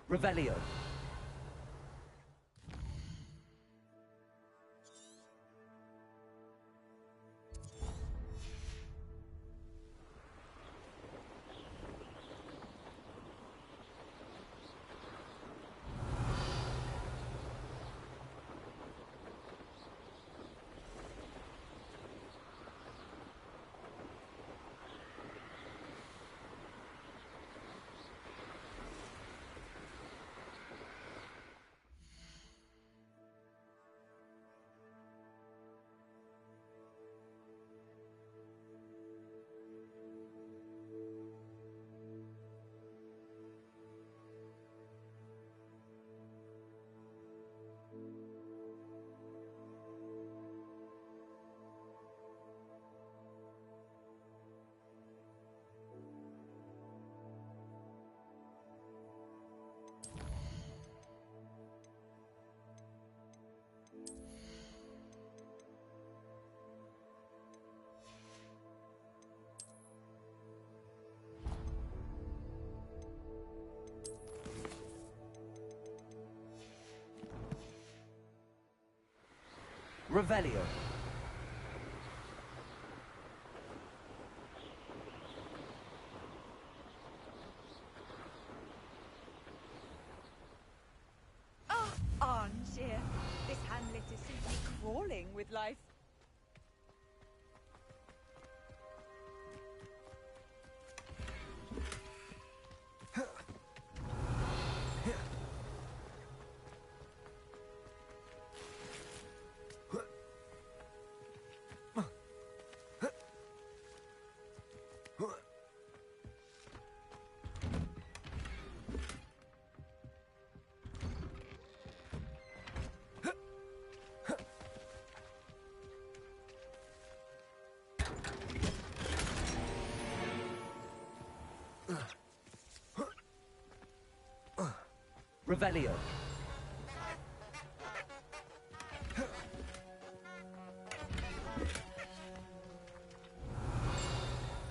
Revelio. Revelio. Ah, Arnshire. This hamlet is simply crawling with life. Revelio.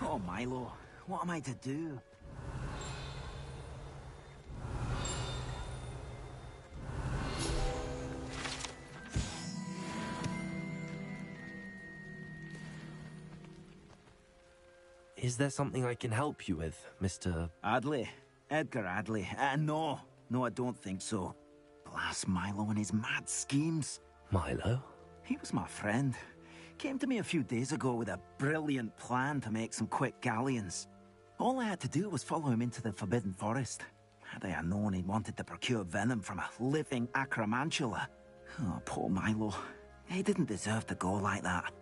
Oh, Milo, what am I to do? Is there something I can help you with, Mr. Adley? Edgar Adley? No. No, I don't think so. Blast Milo and his mad schemes. Milo? He was my friend. Came to me a few days ago with a brilliant plan to make some quick galleons. All I had to do was follow him into the Forbidden Forest. Had I known he wanted to procure venom from a living acromantula. Oh, poor Milo. He didn't deserve to go like that.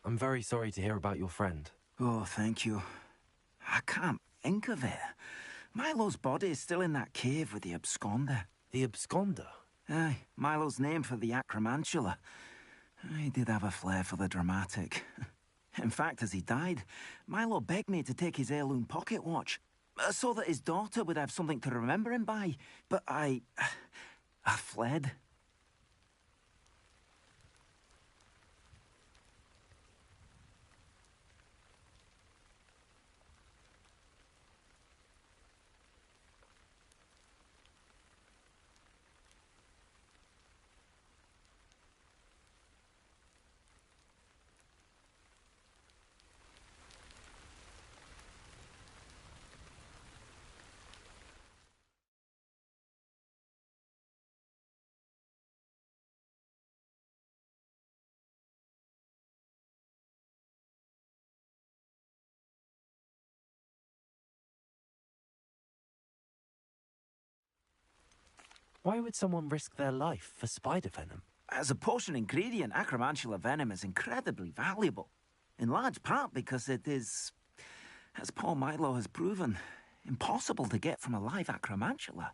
I'm very sorry to hear about your friend. Oh, thank you. I can't think of it. Milo's body is still in that cave with the absconder. The absconder? Aye, Milo's name for the acromantula. He did have a flair for the dramatic. In fact, as he died, Milo begged me to take his heirloom pocket watch, so that his daughter would have something to remember him by. But I fled. Why would someone risk their life for spider venom? As a potion ingredient, acromantula venom is incredibly valuable. In large part because it is As Paul Milo has proven, impossible to get from a live acromantula.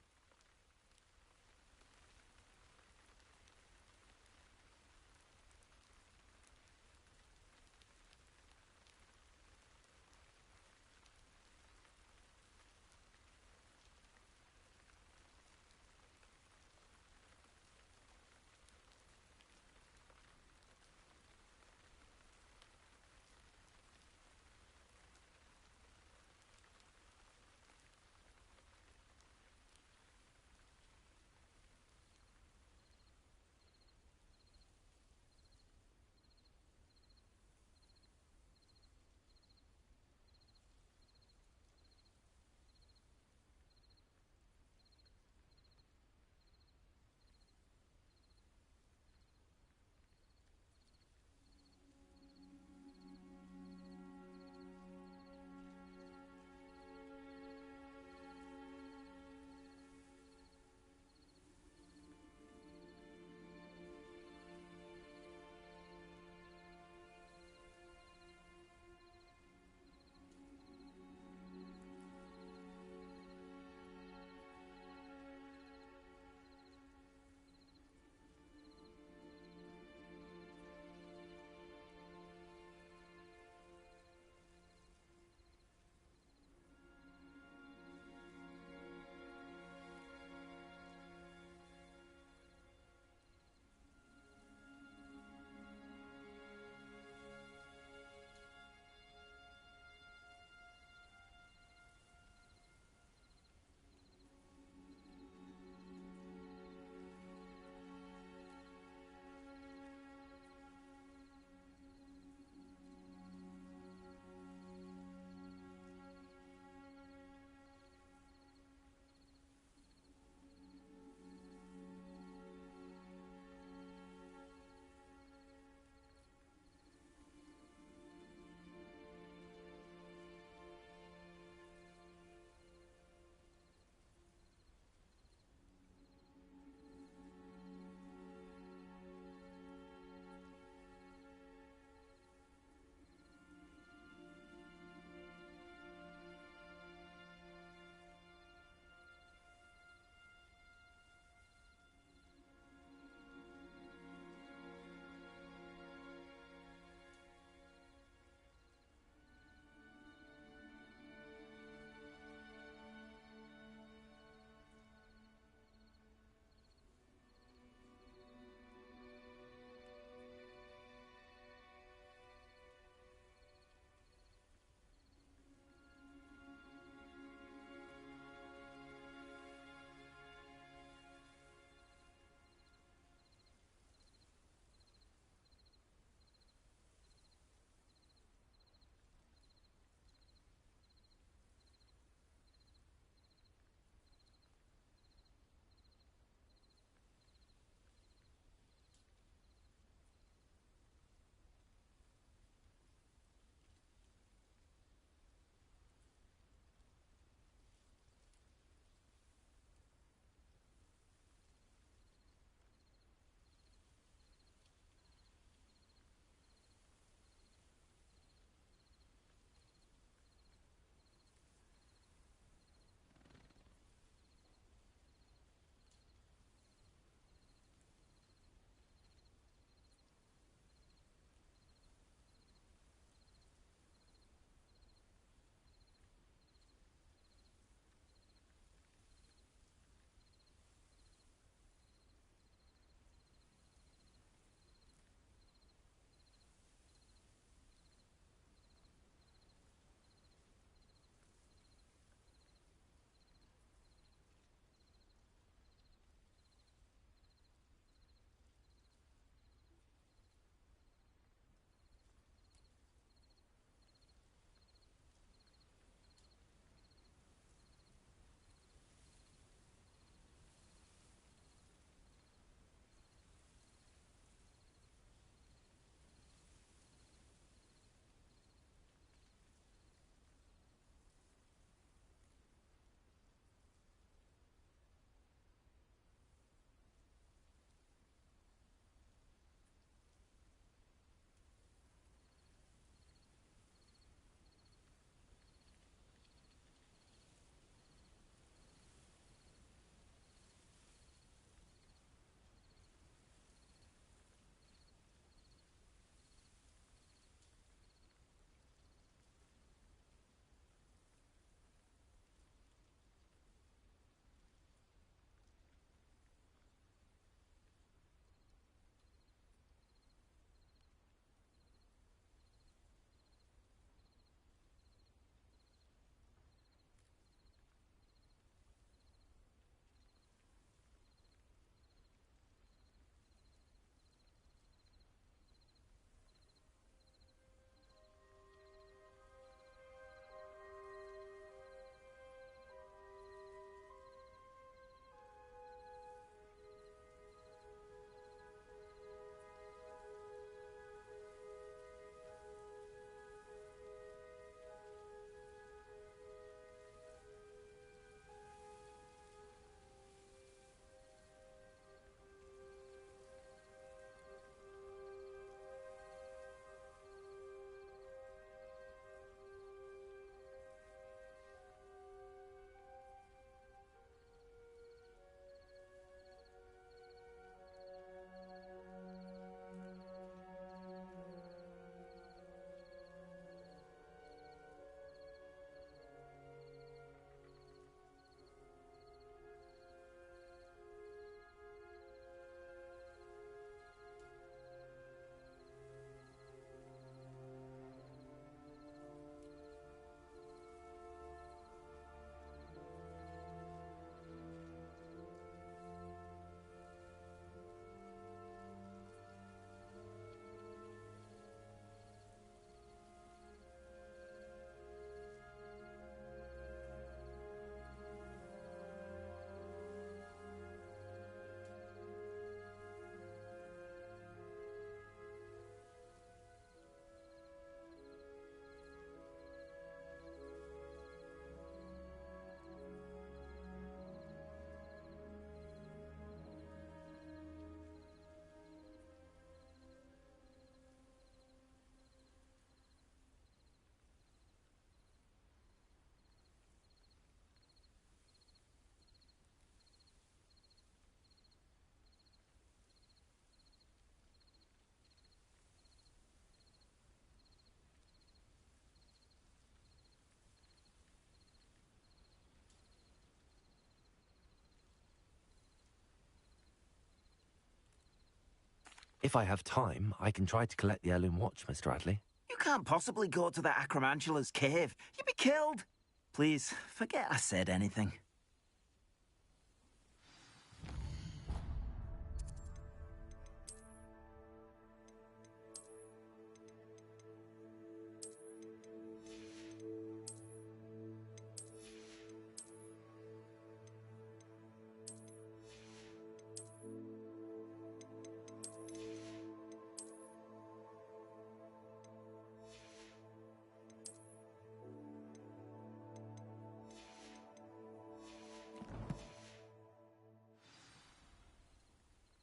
If I have time, I can try to collect the heirloom watch, Mr. Radley. You can't possibly go to the Acromantula's cave. You'd be killed. Please, forget I said anything.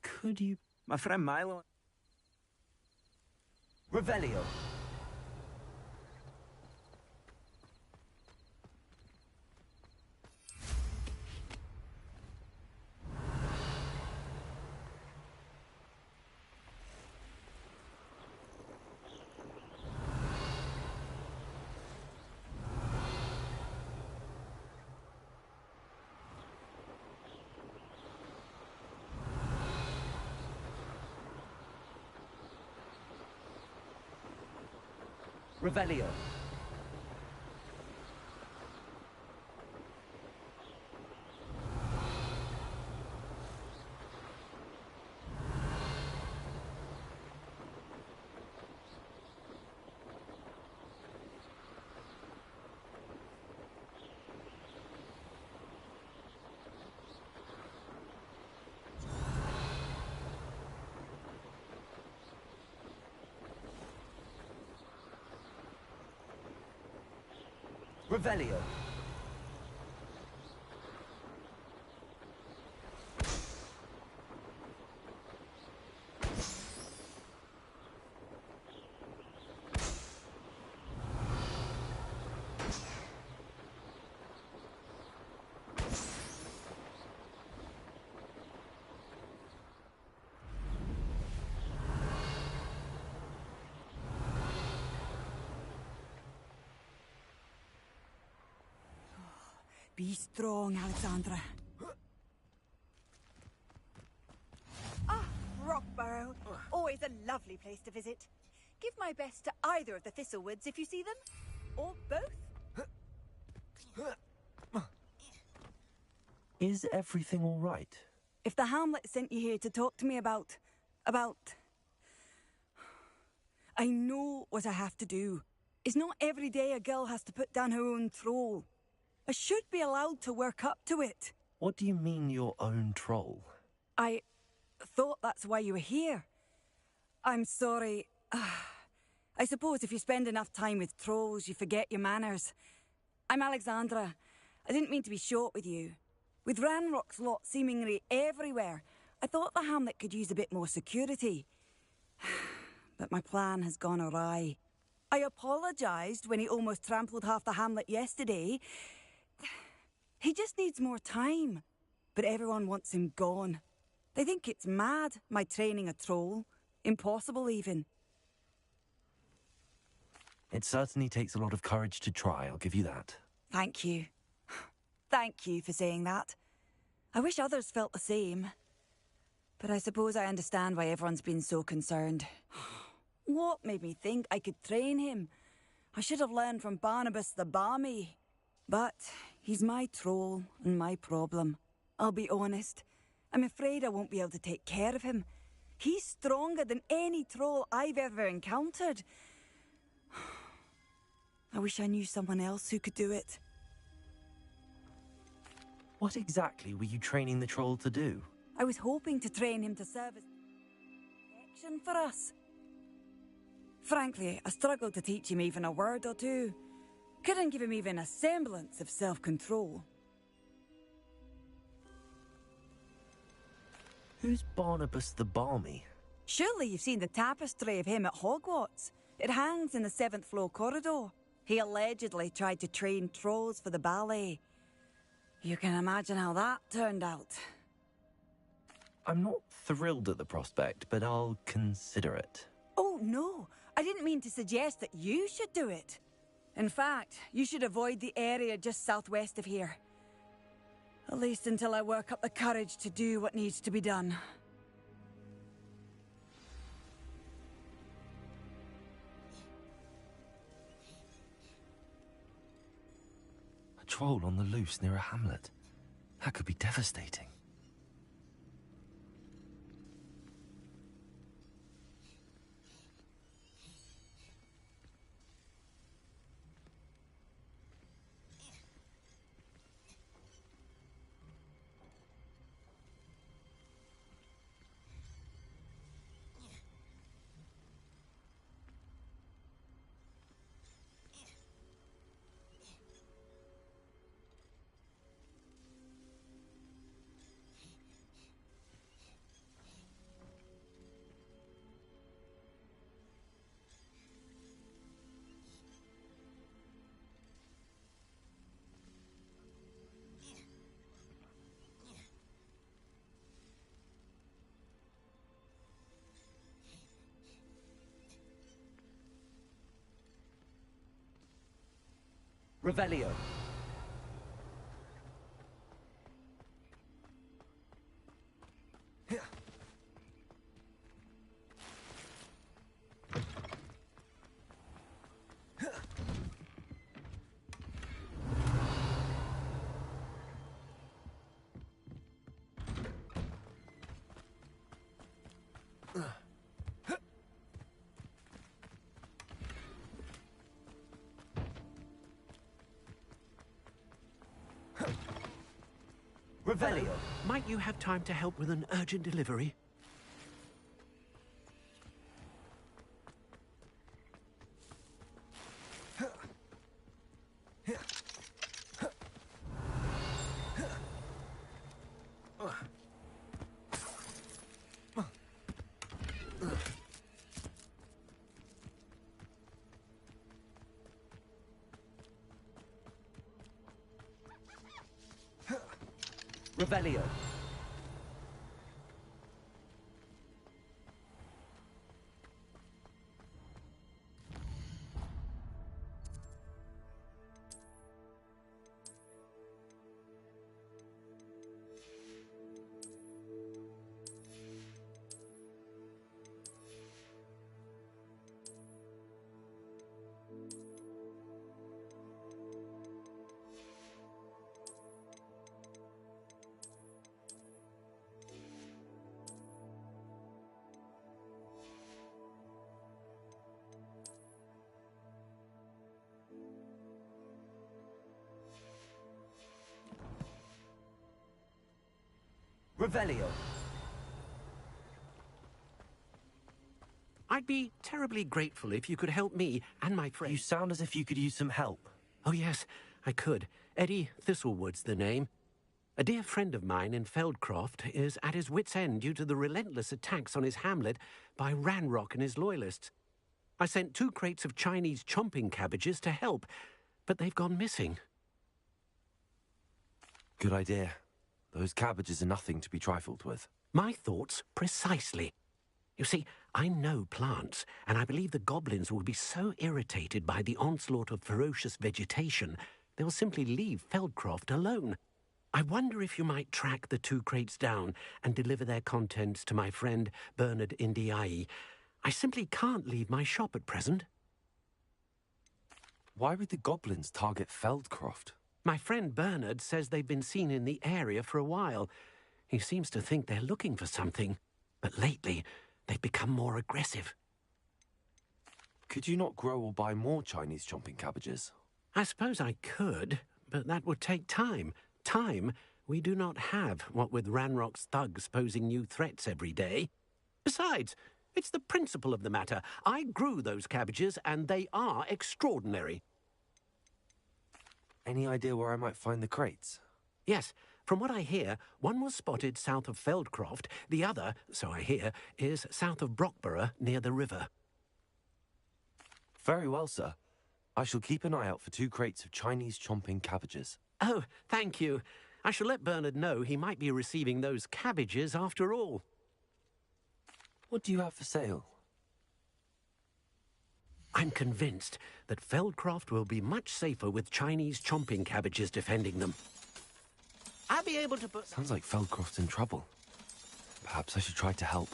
Could you... My friend Milo... Revelio. Revelio. Revelio. Be strong, Alexandra. Ah, Rockburrow. Always a lovely place to visit. Give my best to either of the Thistlewoods if you see them. Or both. Is everything all right? If the Hamlet sent you here to talk to me about... I know what I have to do. It's not every day a girl has to put down her own troll. I should be allowed to work up to it. What do you mean, your own troll? I thought that's why you were here. I'm sorry. I suppose if you spend enough time with trolls, you forget your manners. I'm Alexandra. I didn't mean to be short with you. With Ranrock's lot seemingly everywhere, I thought the Hamlet could use a bit more security. But my plan has gone awry. I apologised when he almost trampled half the Hamlet yesterday. He just needs more time. But everyone wants him gone. They think it's mad, my training a troll. Impossible, even. It certainly takes a lot of courage to try, I'll give you that. Thank you. Thank you for saying that. I wish others felt the same. But I suppose I understand why everyone's been so concerned. What made me think I could train him? I should have learned from Barnabas the Balmy. But he's my troll and my problem. I'll be honest. I'm afraid I won't be able to take care of him. He's stronger than any troll I've ever encountered. I wish I knew someone else who could do it. What exactly were you training the troll to do? I was hoping to train him to serve as protection for us. Frankly, I struggled to teach him even a word or two. Couldn't give him even a semblance of self-control. Who's Barnabas the Balmy? Surely you've seen the tapestry of him at Hogwarts. It hangs in the 7th floor corridor. He allegedly tried to train trolls for the ballet. You can imagine how that turned out. I'm not thrilled at the prospect, but I'll consider it. Oh, no. I didn't mean to suggest that you should do it. In fact, you should avoid the area just southwest of here. At least until I work up the courage to do what needs to be done. troll on the loose near a hamlet. That could be devastating. Revelio. Revelio. Might you have time to help with an urgent delivery? Revelio. Revelio. I'd be terribly grateful if you could help me and my friend. You sound as if you could use some help. Oh, yes, I could. Eddie Thistlewood's the name. A dear friend of mine in Feldcroft is at his wit's end due to the relentless attacks on his hamlet by Ranrock and his loyalists. I sent 2 crates of Chinese chomping cabbages to help, but they've gone missing. Good idea. Those cabbages are nothing to be trifled with. My thoughts precisely. You see, I know plants, and I believe the goblins will be so irritated by the onslaught of ferocious vegetation, they'll simply leave Feldcroft alone. I wonder if you might track the 2 crates down and deliver their contents to my friend Bernard Indiai. I simply can't leave my shop at present. Why would the goblins target Feldcroft? My friend Bernard says they've been seen in the area for a while. He seems to think they're looking for something, but lately they've become more aggressive. Could you not grow or buy more Chinese chomping cabbages? I suppose I could, but that would take time. Time we do not have, what with Ranrock's thugs posing new threats every day. Besides, it's the principle of the matter. I grew those cabbages, and they are extraordinary. Any idea where I might find the crates? Yes, from what I hear, one was spotted south of Feldcroft, the other, so I hear, is south of Brockborough near the river. Very well, sir. I shall keep an eye out for 2 crates of Chinese chomping cabbages. Oh, thank you. I shall let Bernard know he might be receiving those cabbages after all. What do you have for sale? I'm convinced that Feldcroft will be much safer with Chinese chomping cabbages defending them. I'll be able to put... Sounds like Feldcroft's in trouble. Perhaps I should try to help.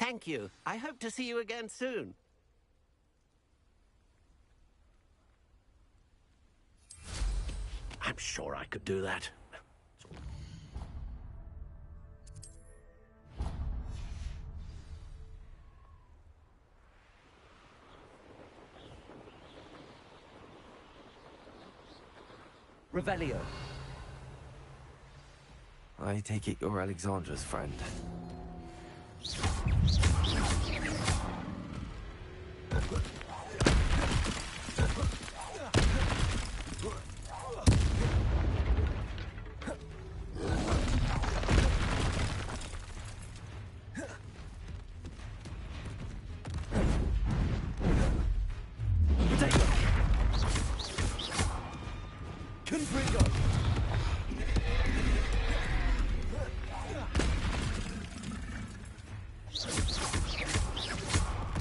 Thank you. I hope to see you again soon. I'm sure I could do that. Revelio. I take it you're Alexandra's friend.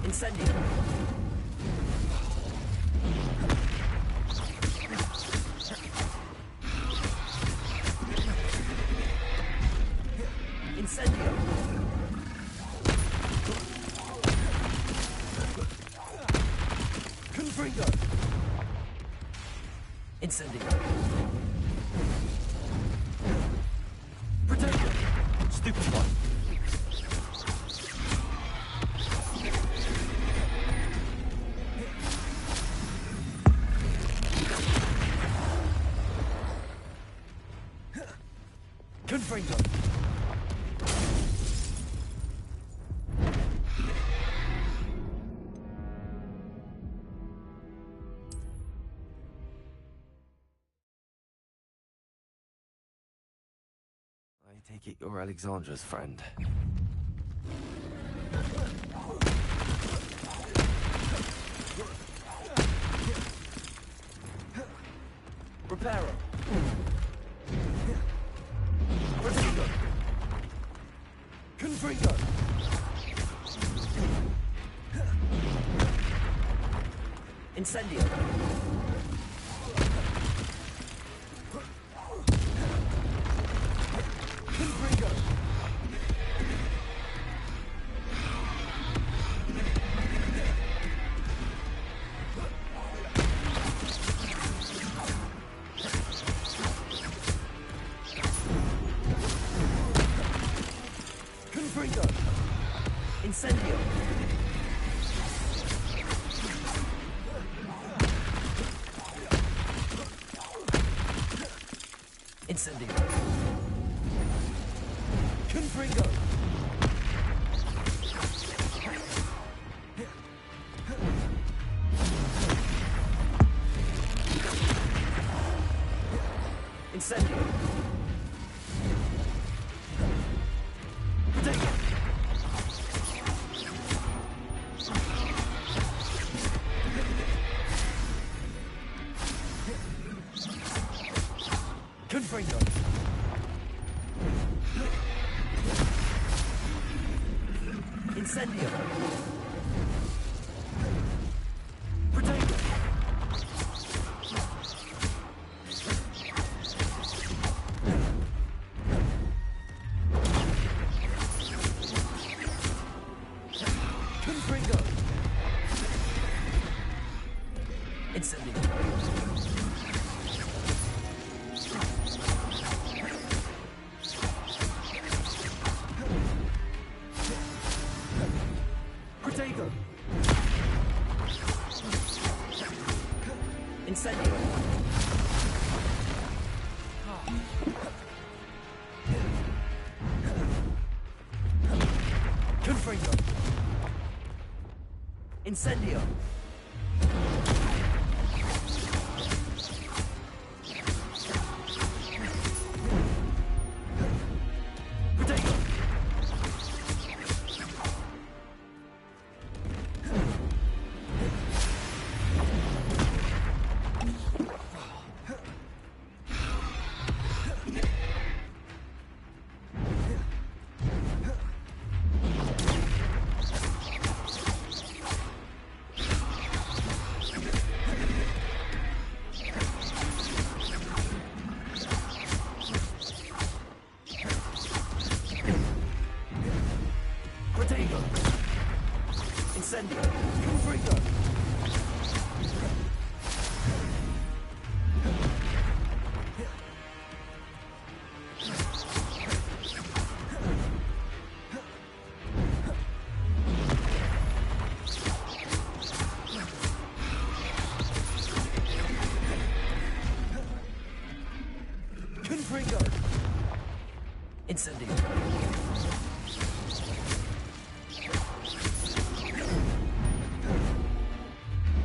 Incendio. Incendio. Confringo. Incendio. Protego. Stupid one. Confringo. I take it you're Alexandra's friend. Reparo. Protego. Confringo. Incendio. Confringo. Confringo. Incendio. Incendio. Confringo. Incendio. Protego. Confringo. Incendio. Protego. Confringo. Incendio. Protego. Incendio. Confringo. Incendio. Protego. Incendio. Confringo. Confringo. Incendio.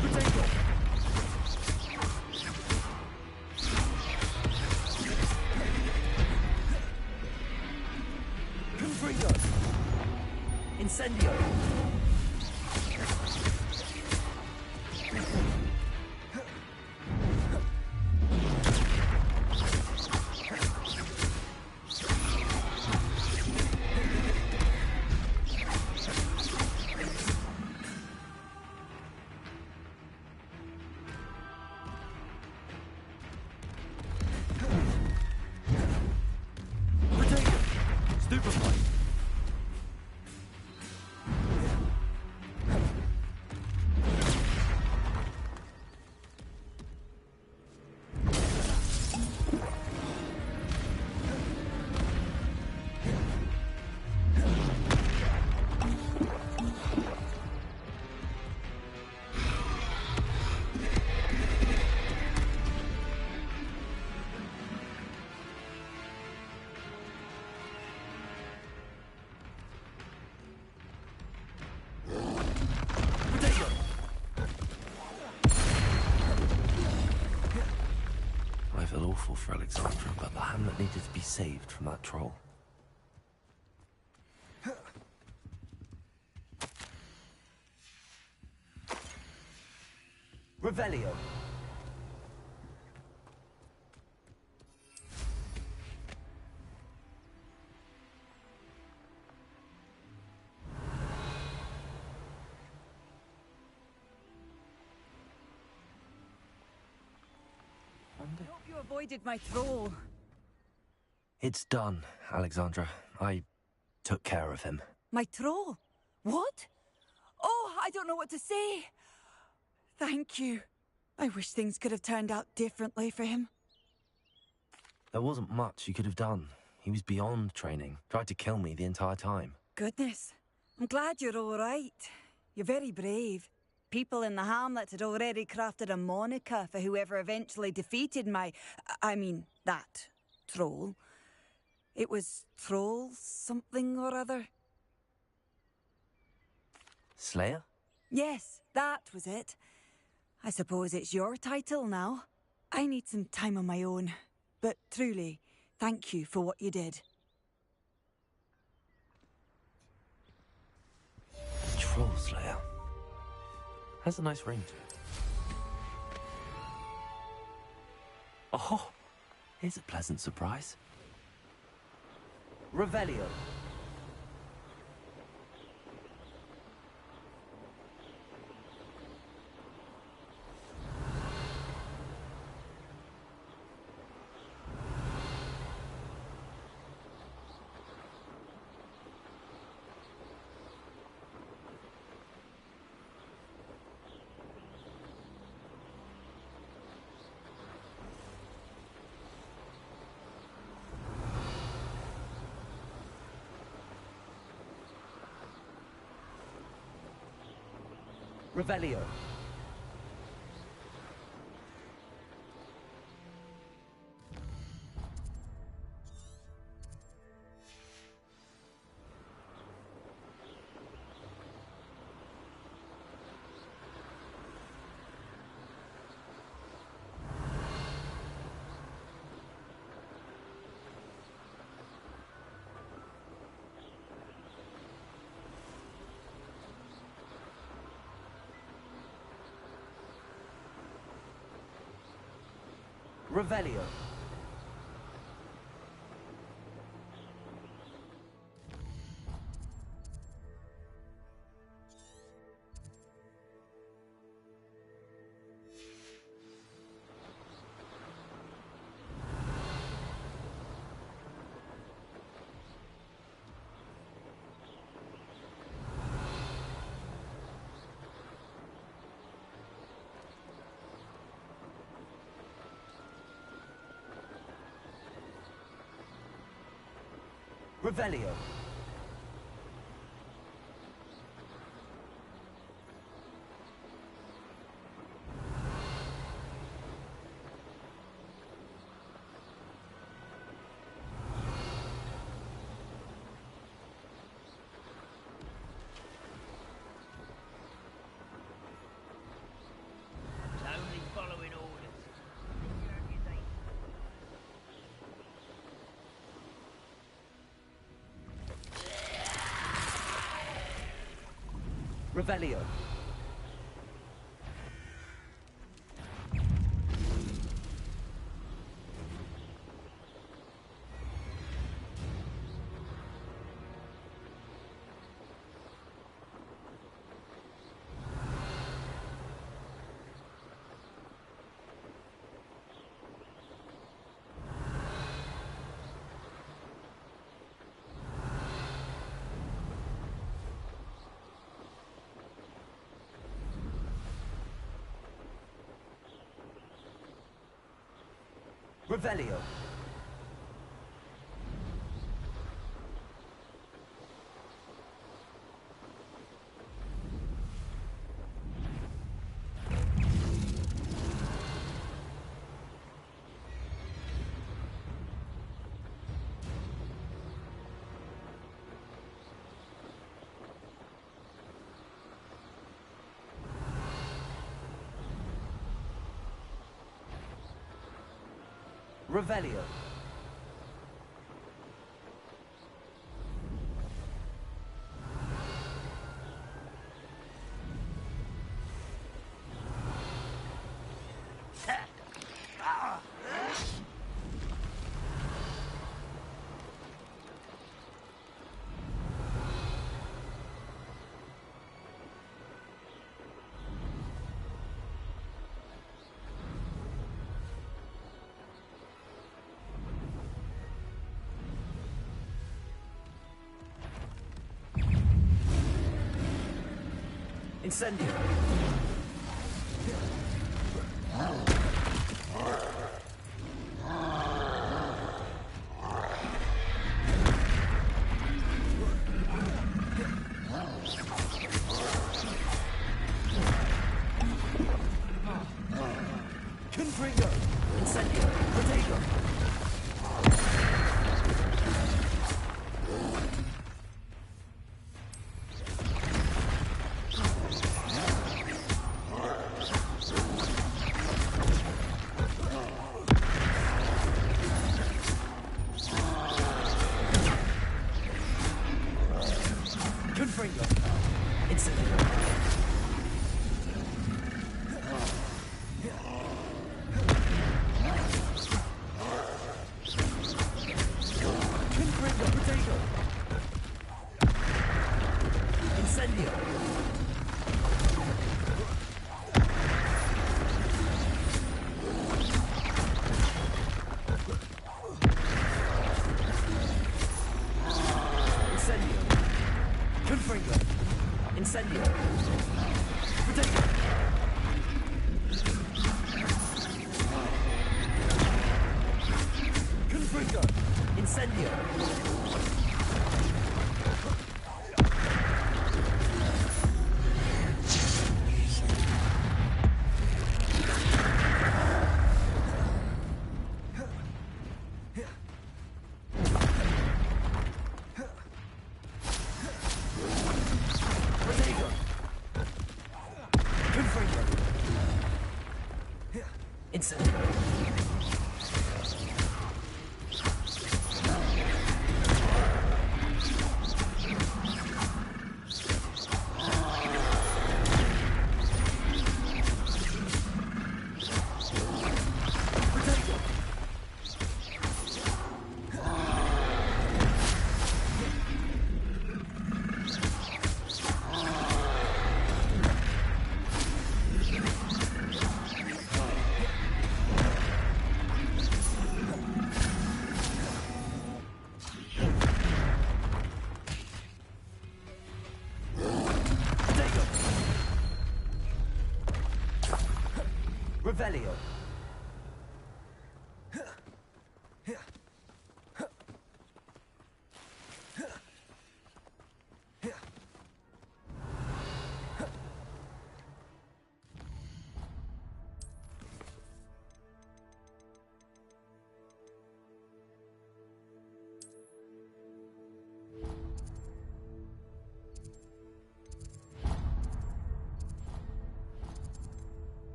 Protego. Confringo. Incendio. Protego. Stupefy. Protego. I feel awful for Alexandra, but the hamlet needed to be saved from that troll. Revelio. I hope you avoided my troll. It's done, Alexandra. I took care of him. My troll? What? Oh, I don't know what to say. Thank you. I wish things could have turned out differently for him. There wasn't much you could have done. He was beyond training. Tried to kill me the entire time. Goodness. I'm glad you're all right. You're very brave. People in the hamlet had already crafted a moniker for whoever eventually defeated that troll. It was Troll something or other. Slayer? Yes, that was it. I suppose it's your title now. I need some time on my own. But truly, thank you for what you did. Troll Slayer. Has a nice ring to it. Oh, here's a pleasant surprise. Revelio. Revelio. Revelio. Revelio. Only following orders. Revelio. Revelio. Revelio. Incendio. Confringo. Incendio. Protego. Confringo. Incendio. Confringo. Protego. Incendio. Incendio. Confringo. Incendio. Protego. Confringo. Incendio. Protego. Confringo. Incendio. Protego. Protego. Revelio.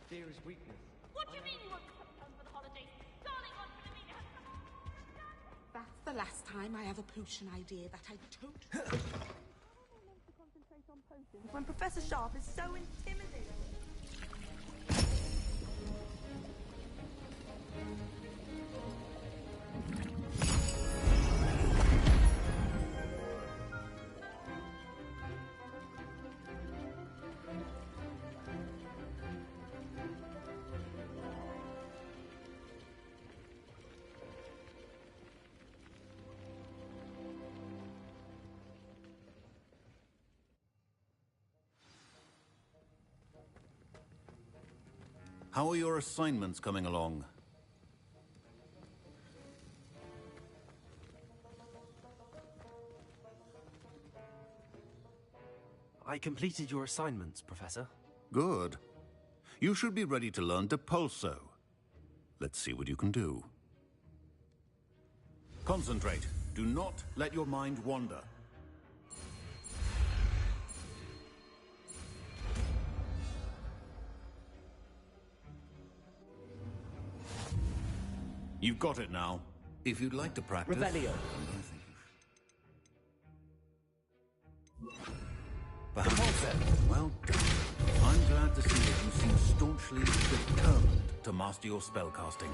Fear is weakness. What do you mean you won't come home for the holidays? Darling Aunt Philomena has come home. That's the last time I have a potion idea that I don't. When Professor Sharp is so intimidating. How are your assignments coming along? I completed your assignments, Professor. Good. You should be ready to learn Depulso. Let's see what you can do. Concentrate. Do not let your mind wander. You've got it now. If you'd like to practice... Revelio. Perhaps. Well done. I'm glad to see that you seem staunchly determined to master your spellcasting.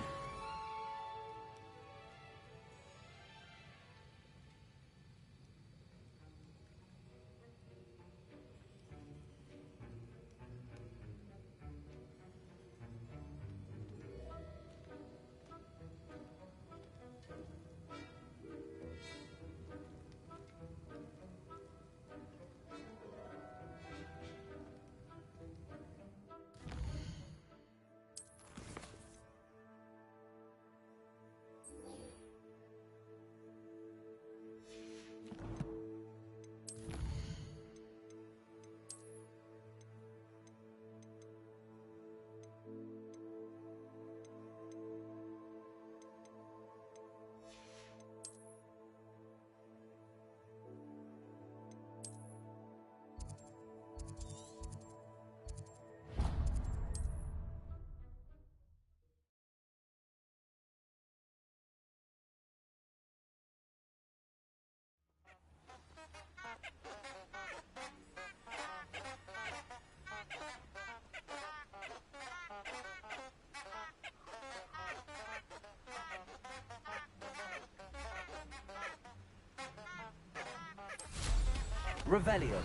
Revelio.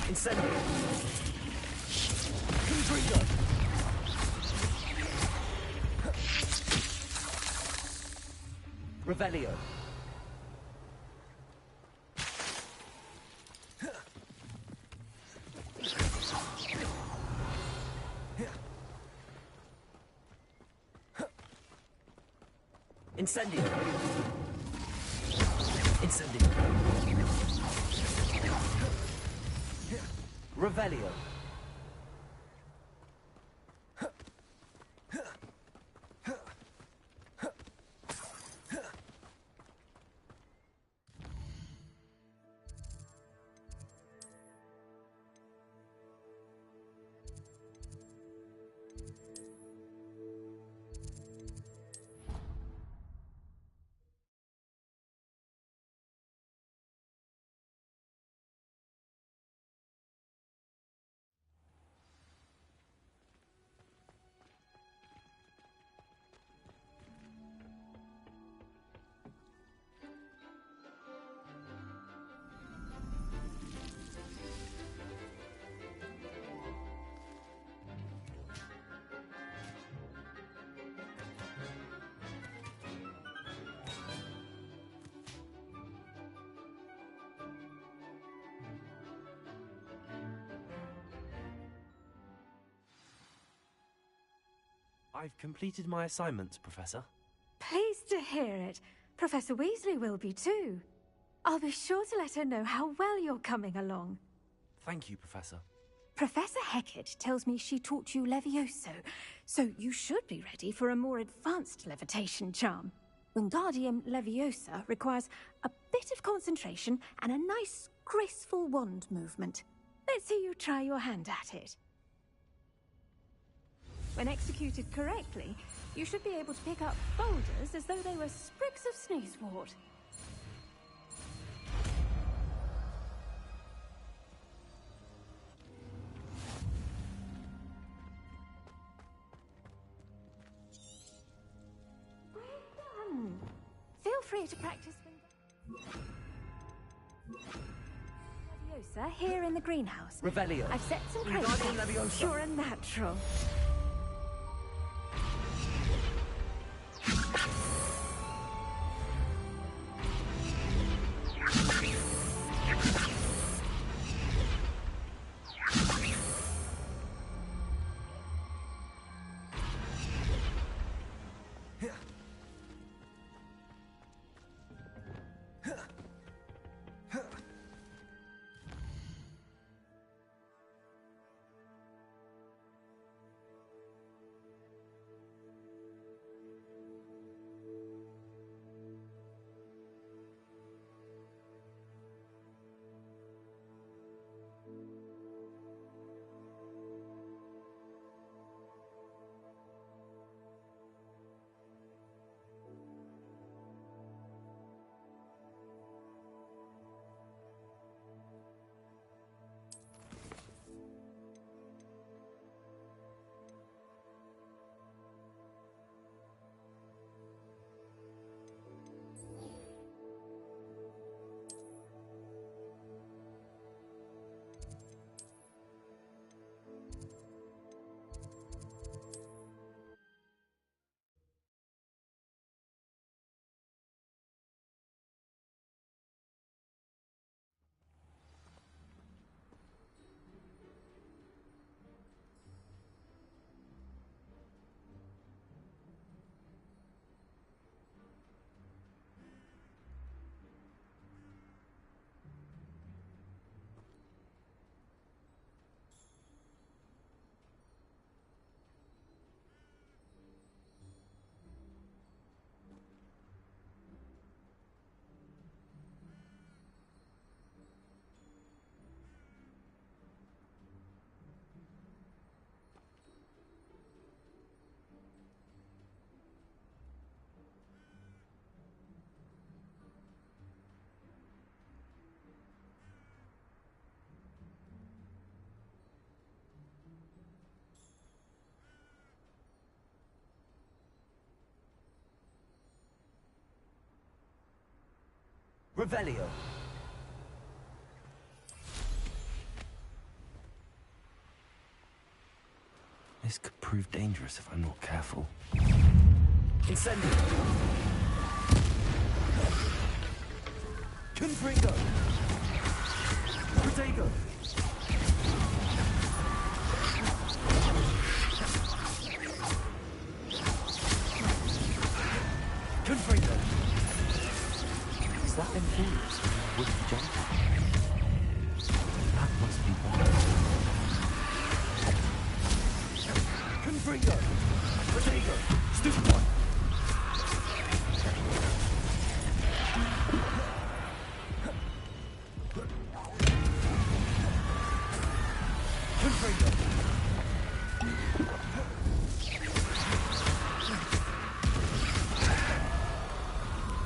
Incendio. Confringo. Revelio. Incendio. Incendio. Revelio. I've completed my assignments, Professor. Pleased to hear it. Professor Weasley will be too. I'll be sure to let her know how well you're coming along. Thank you, Professor. Professor Hecat tells me she taught you Levioso, so you should be ready for a more advanced levitation charm. Wingardium Leviosa requires a bit of concentration and a nice, graceful wand movement. Let's see you try your hand at it. When executed correctly, you should be able to pick up boulders as though they were sprigs of sneezewort. Feel free to practice Leviosa here in the greenhouse. Revelio. I've set some crate Wingardium traps. Leviosa. You're a natural. Revelio. This could prove dangerous if I'm not careful. Incendio. Confringo. Protego. Confringo. Is that Infurious with the jump? That must be why. Confringo. Protego. Stupid one. Confringo.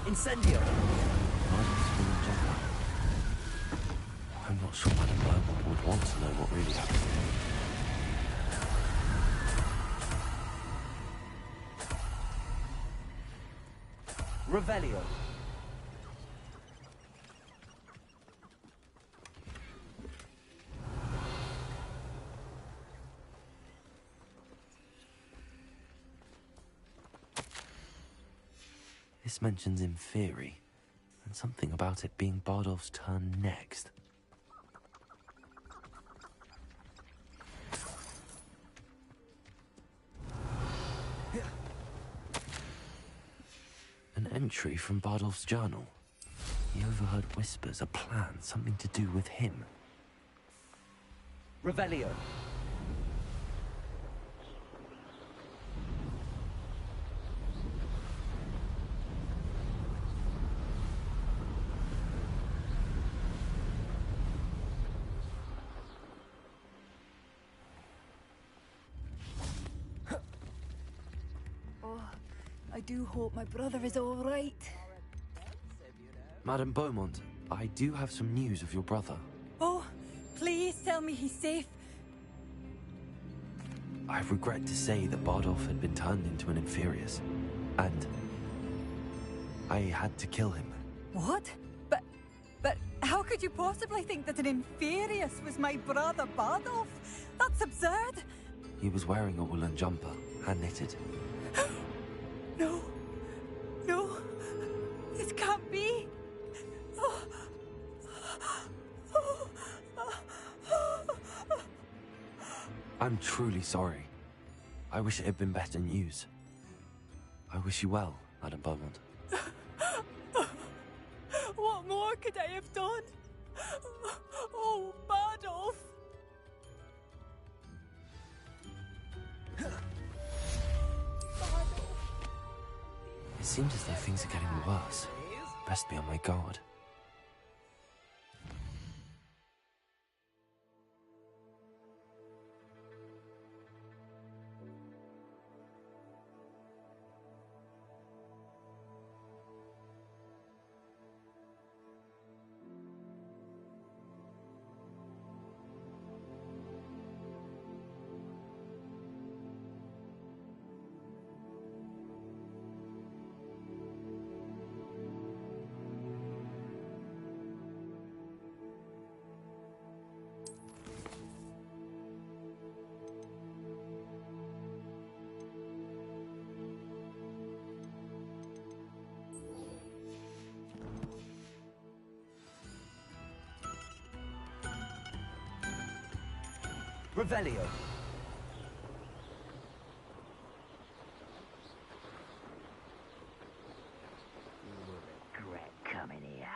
Incendio. I'm not sure Madame Beaumont would want to know what really happened. Revelio. This mentions Inferi, and something about it being Bardolph's turn next. entry from Bardolph's journal. He overheard whispers, a plan, something to do with him. Revelio. Oh, I do hope my brother is all right. Madame Beaumont, I do have some news of your brother. Oh, please tell me he's safe. I regret to say that Bardolph had been turned into an Inferius, and I had to kill him. What? But how could you possibly think that an Inferius was my brother Bardolph? That's absurd. He was wearing a woolen jumper, hand-knitted. No. No. This can't be. I'm truly sorry. I wish it had been better news. I wish you well, Madame Beaumont. What more could I have done? Oh, Bardolph! It seems as though things are getting worse. Best be on my guard. Revelio. Regret coming here.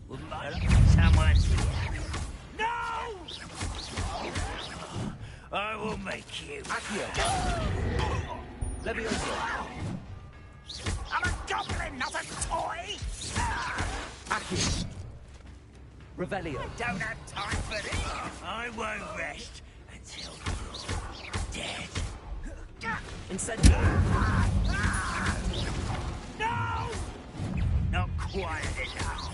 Wouldn't Well, like someone's here. No! I will make you. Accio. Levioso. I'm a goblin, not a toy! Accio. Revelio. I don't have time for this. I won't rest until you're dead. Incendio. No! Not quite enough.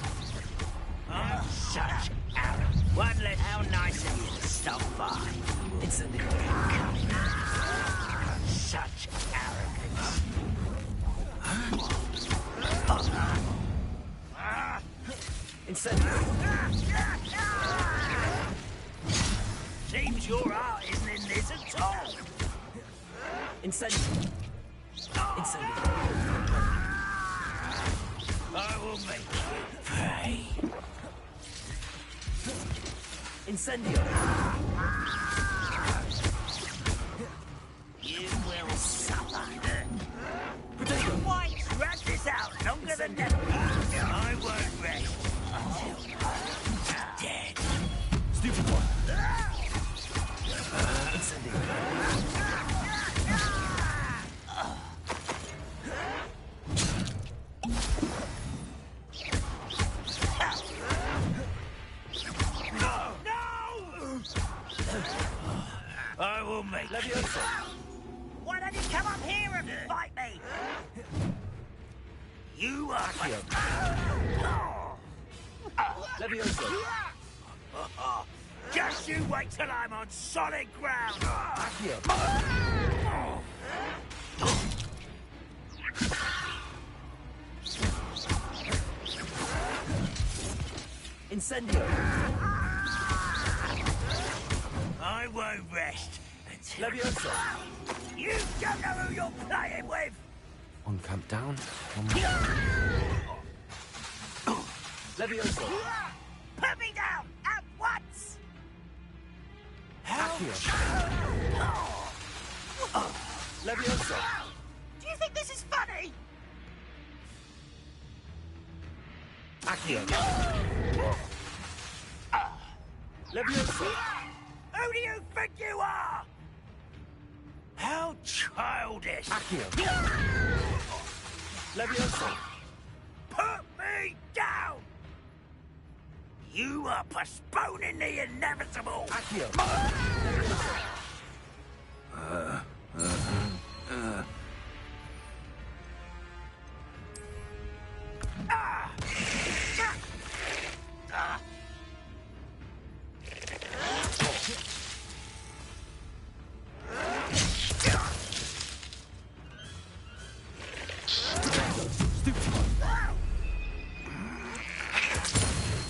I'm such arrogance. One less. How nice of you to stop by. Incendio. Such arrogance. Incendio. Seems your art isn't in this at all. Incendio. Incendio. I will make you pay. Incendio. You will suffer. Protego. Why drag this out longer than ever? I won't rest until you're dead. Stupid one. Incendio. I will make Levioso. Why don't you come up here and fight me? You are Levioso. Just you wait till I'm on solid ground. Accio. Incendio. I won't rest until Levioso. you don't know who you're playing with. One camp down, one more. Levioso. Put me down at once. Accio. Levioso. Do you think this is funny? Accio. Levioso. Who do you think you are? How childish. Accio. Levioso. Put me down! You are postponing the inevitable! Accio.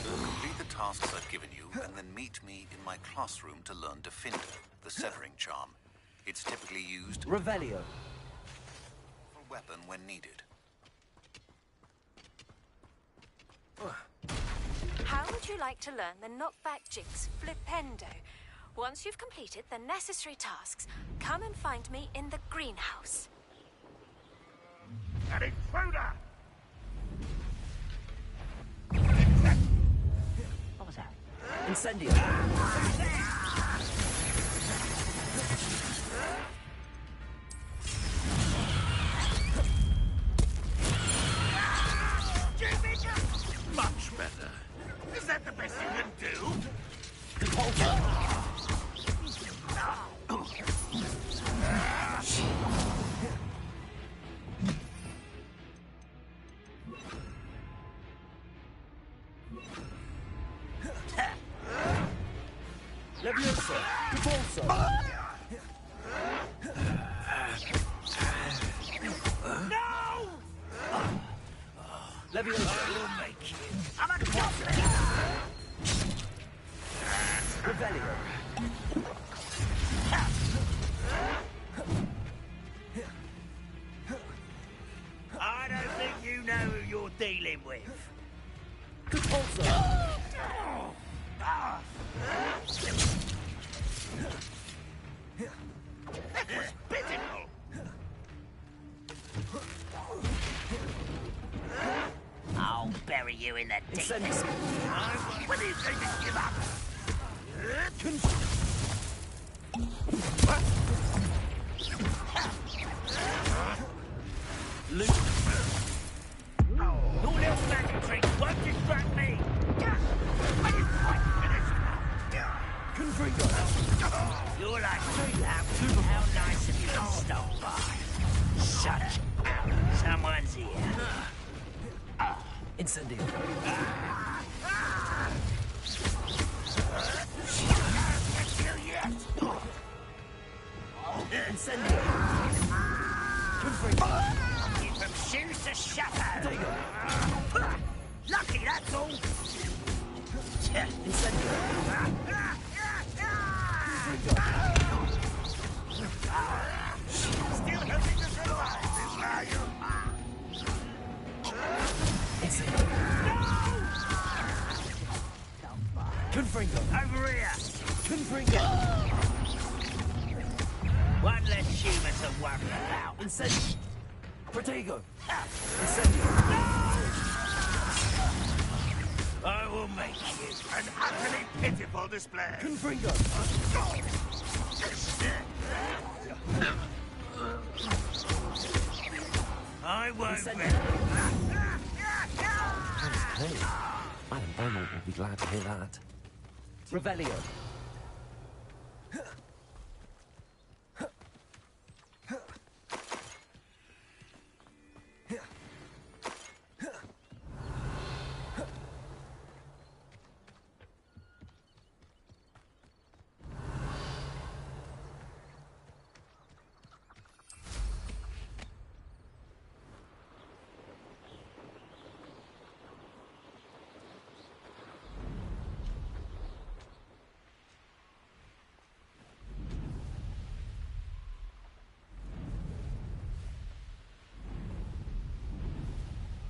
Complete the tasks I've given you, and then meet me in my classroom to learn Defender, the severing charm. It's typically used Revelio. for a weapon when needed. How would you like to learn the knockback jinx Flipendo? Once you've completed the necessary tasks, come and find me in the greenhouse. An intruder! What was that? Incendio. Much better. Is that the best you can do? Levioso. Repulso. No! Levioso. I'll make you. I'm a goblin! Revelio. I don't think you know who you're dealing with. Repulso. That was pitiful! I'll bury you in the deepest. When are you going to give up? Luke. Your little magic trick won't distract me! When is quite finished? Confringo. You're like how nice of you to stop by. Shut up. Someone's here. Incendio. Incendio. Confringo. Keep from shoes to shadow. Lucky, that's all. Incendio. Still hoping to survive this, are you? Confringo. Over here. Confringo. One less human to worry about. Incendio. Protego. Incendio. I will make you an utterly pitiful display. Confringo. I won't Incendio. Hey, Madame Beaumont will be glad to hear that. Revelio.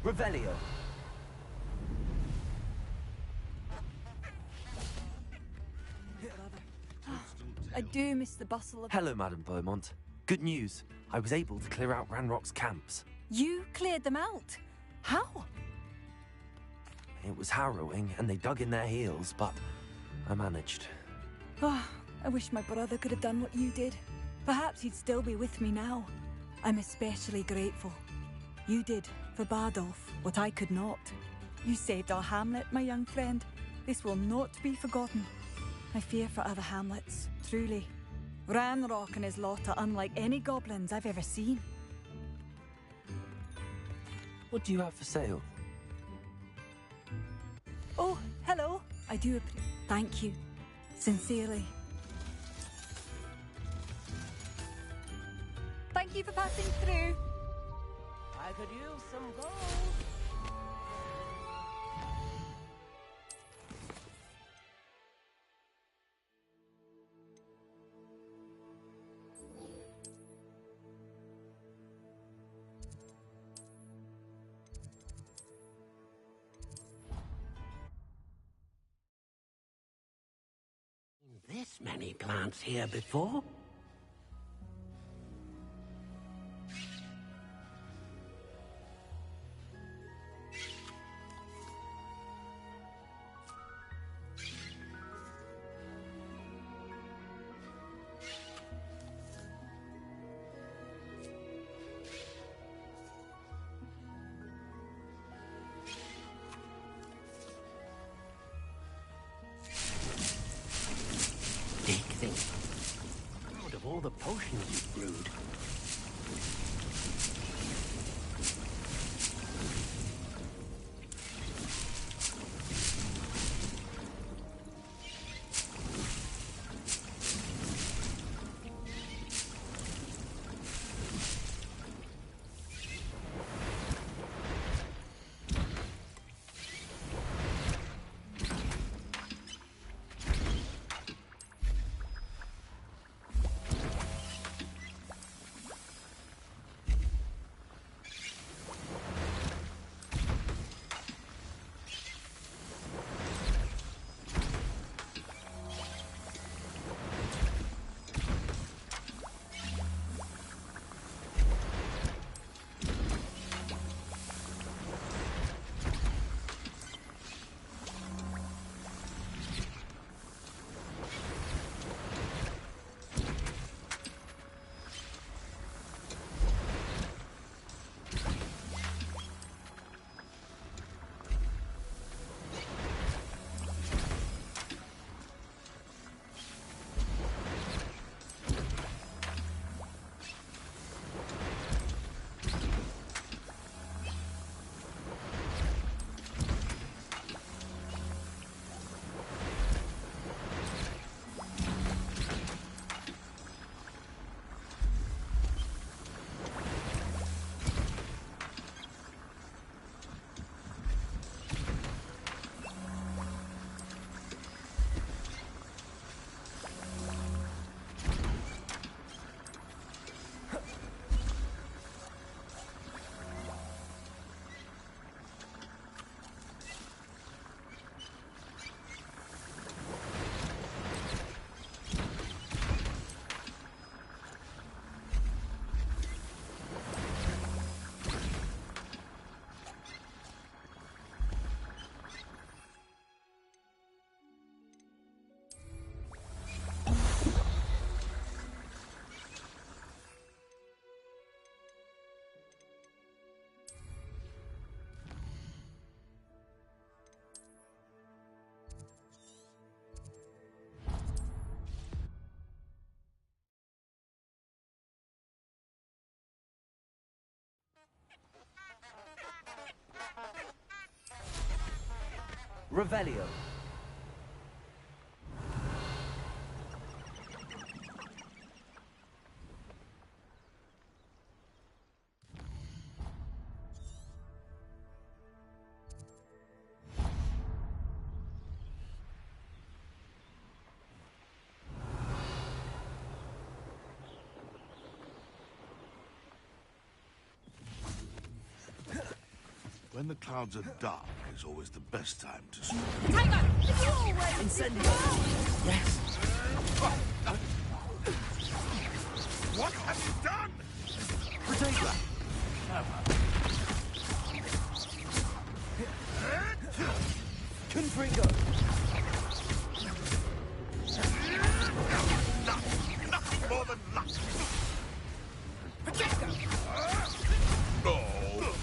Revelio. I do miss the bustle of... Hello, Madame Beaumont. Good news. I was able to clear out Ranrock's camps. You cleared them out? How? It was harrowing, and they dug in their heels, but I managed. Oh, I wish my brother could have done what you did. Perhaps he'd still be with me now. I'm especially grateful. You did, for Bardolph, what I could not. You saved our hamlet, my young friend. This will not be forgotten. I fear for other hamlets, truly. Ranrock and his lot are unlike any goblins I've ever seen. What do you have for sale? Oh, hello. I do thank you. Sincerely. Thank you for passing through. I could use some gold. This many plants here before? Out of all the potions you've brewed. Revelio. When the clouds are dark is always the best time to strike. Tiger! Incendio! Yes! What have you done? Tigra! Confringo! Nothing more than luck. Protector! Oh.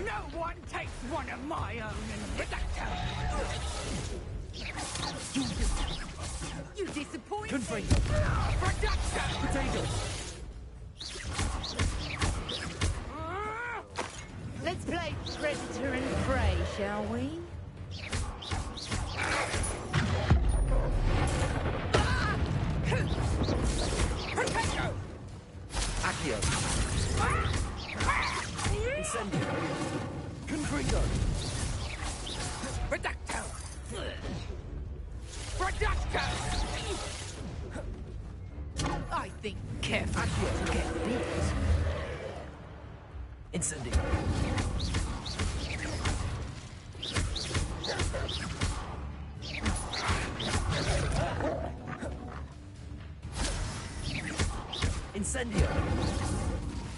No one takes one of my own and Protector! You disappoint Confringo! Protector! Potato! Let's play predator and prey, shall we? Protector! Accio! Incendio! Confringo! Protector! Protector! I think careful Accio! to get bit. Incendio! Incendio!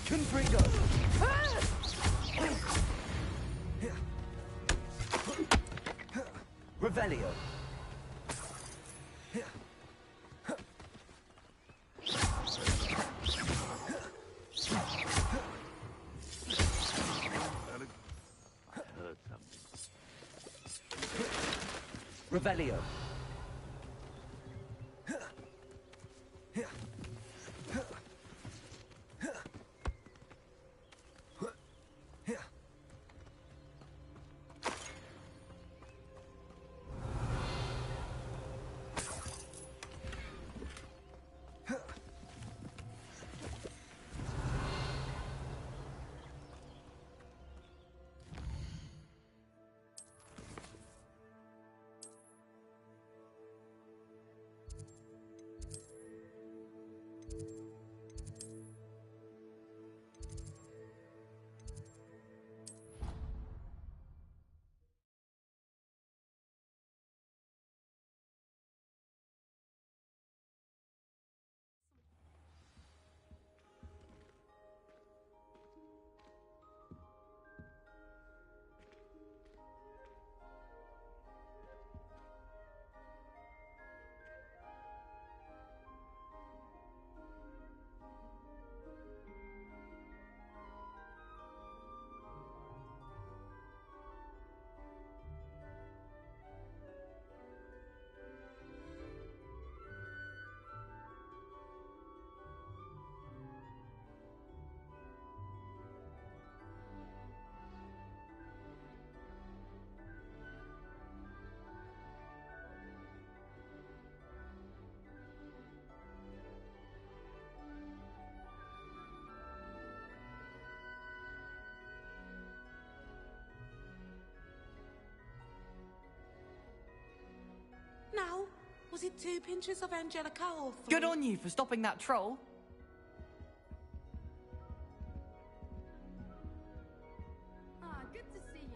Confringo! Revelio! Revelio! Now, was it 2 pinches of Angelica or 3? Good on you for stopping that troll. Ah, good to see you.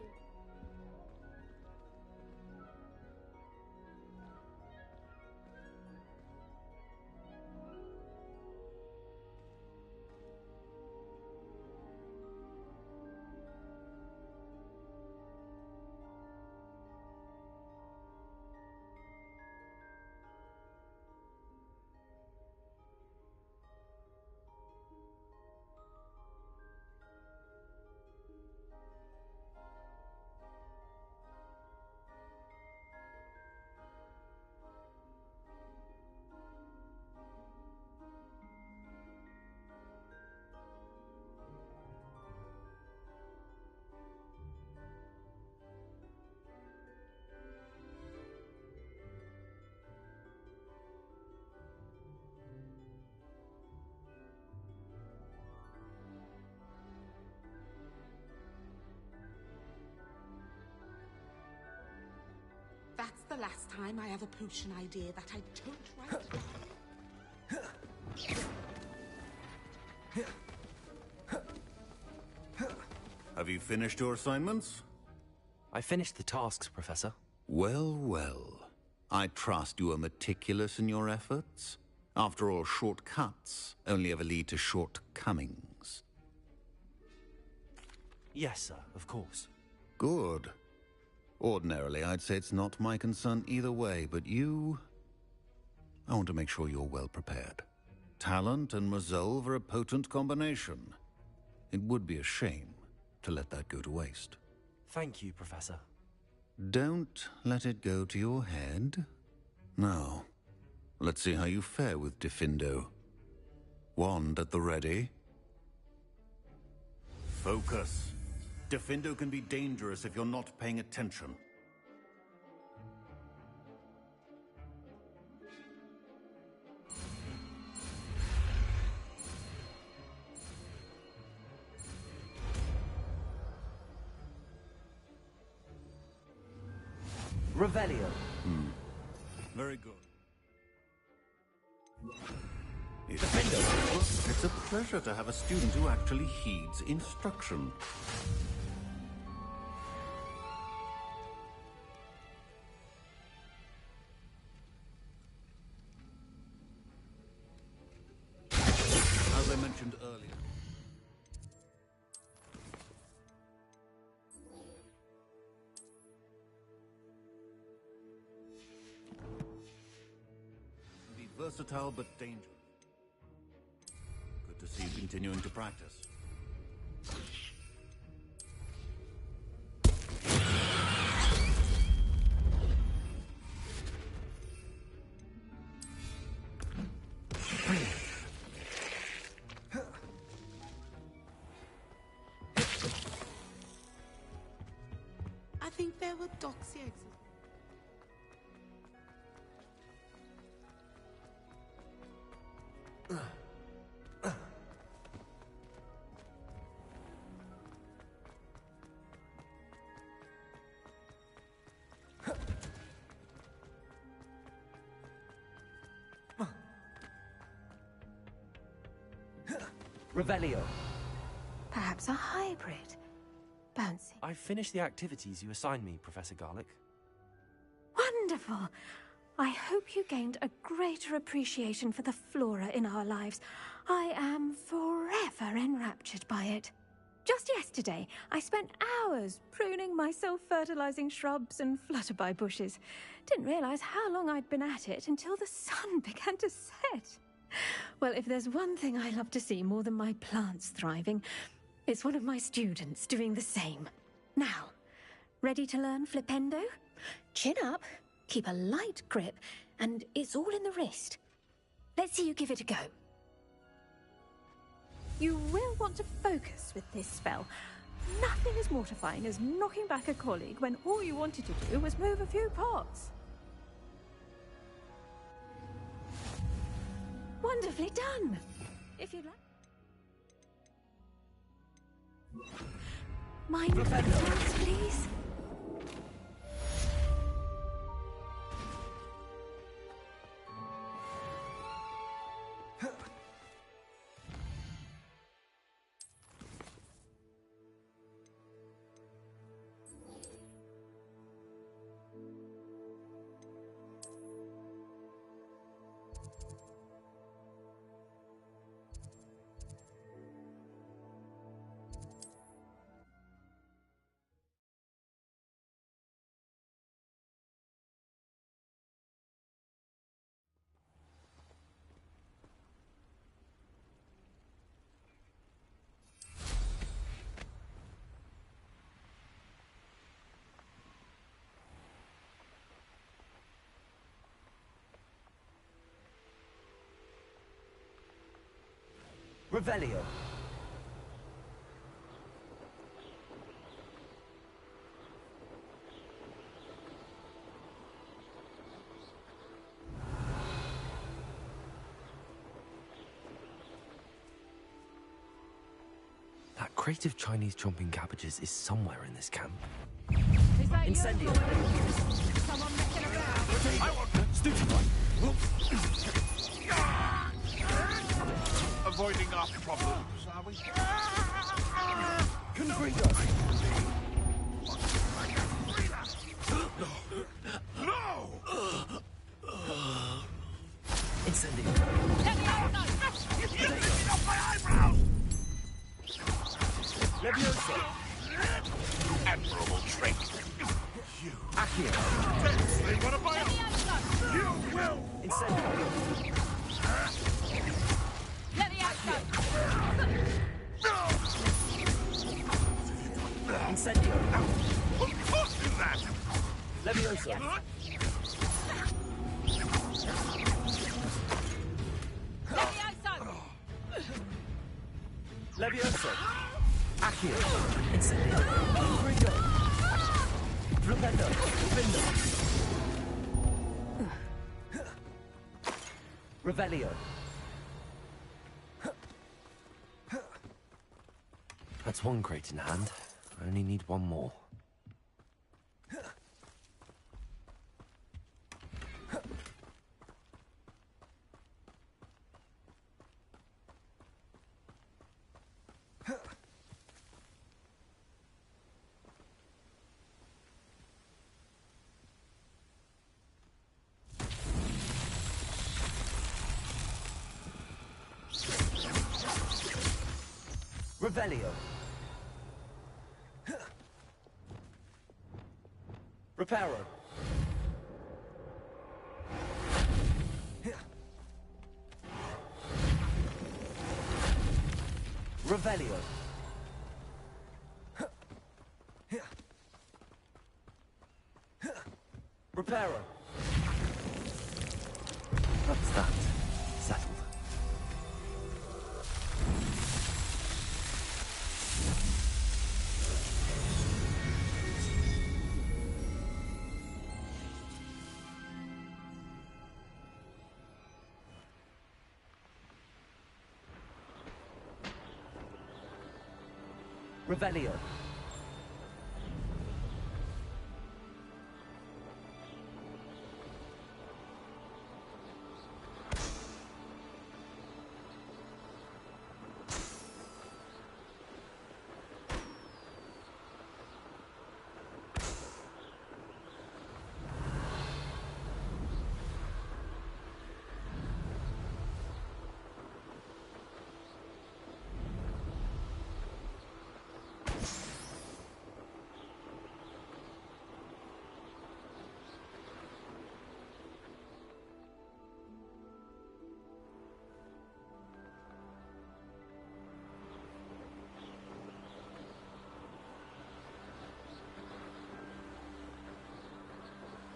That's the last time I have a potion idea that I don't write down. Have you finished your assignments? I finished the tasks, Professor. Well, well. I trust you are meticulous in your efforts. After all, shortcuts only ever lead to shortcomings. Yes, sir, of course. Good. Ordinarily, I'd say it's not my concern either way, but you... I want to make sure you're well prepared. Talent and resolve are a potent combination. It would be a shame to let that go to waste. Thank you, Professor. Don't let it go to your head. Now, let's see how you fare with Diffindo. Wand at the ready. Focus. Diffindo can be dangerous if you're not paying attention. Revelio. Very good. It's a pleasure to have a student who actually heeds instruction. As I mentioned earlier, be versatile but dangerous. Good to see you continuing to practice. I think there were Doxy exits. Revelio. Perhaps a hybrid. Bouncy. I've finished the activities you assigned me, Professor Garlick. Wonderful! I hope you gained a greater appreciation for the flora in our lives. I am forever enraptured by it. Just yesterday, I spent hours pruning my self-fertilizing shrubs and flutterby bushes. Didn't realize how long I'd been at it until the sun began to set. Well, if there's one thing I love to see more than my plants thriving, it's one of my students doing the same. Now, ready to learn Flipendo? Chin up, keep a light grip, and it's all in the wrist. Let's see you give it a go. You will want to focus with this spell. Nothing as mortifying as knocking back a colleague when all you wanted to do was move a few pots. Wonderfully done. If you'd like... Mind yourselves, please. Revelio. That crate of Chinese chomping cabbages is somewhere in this camp. Is that Incendio. Someone messing around? I want stupefy. Avoiding our problems, are we? Confringo. No! Incendio. Get off my eyebrows! Leviosa. Accio. They want to buy us. You will. Incendio. Levioso! Incendio. Who taught you that? Levioso. Levioso! Levioso. Accio. Incendio. Frigo. Flipendo. Findo. Revelio. That's one crate in hand. I only need one more. Revelio. Reparo. Revelio. Reparo. That's that. Settled. Revelio.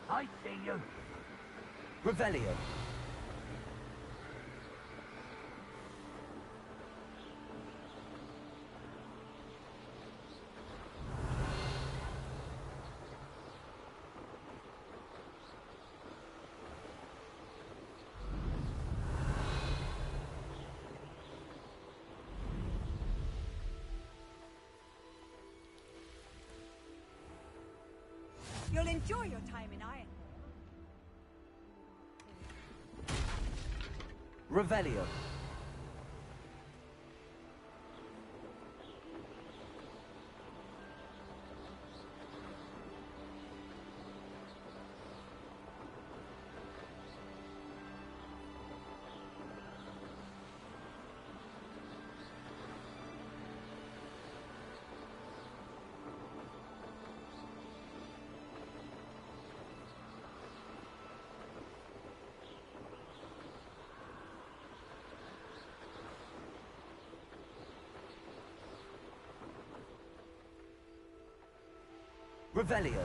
I see you. Revelio. You'll enjoy your time in Iron. Revelio. Revelio.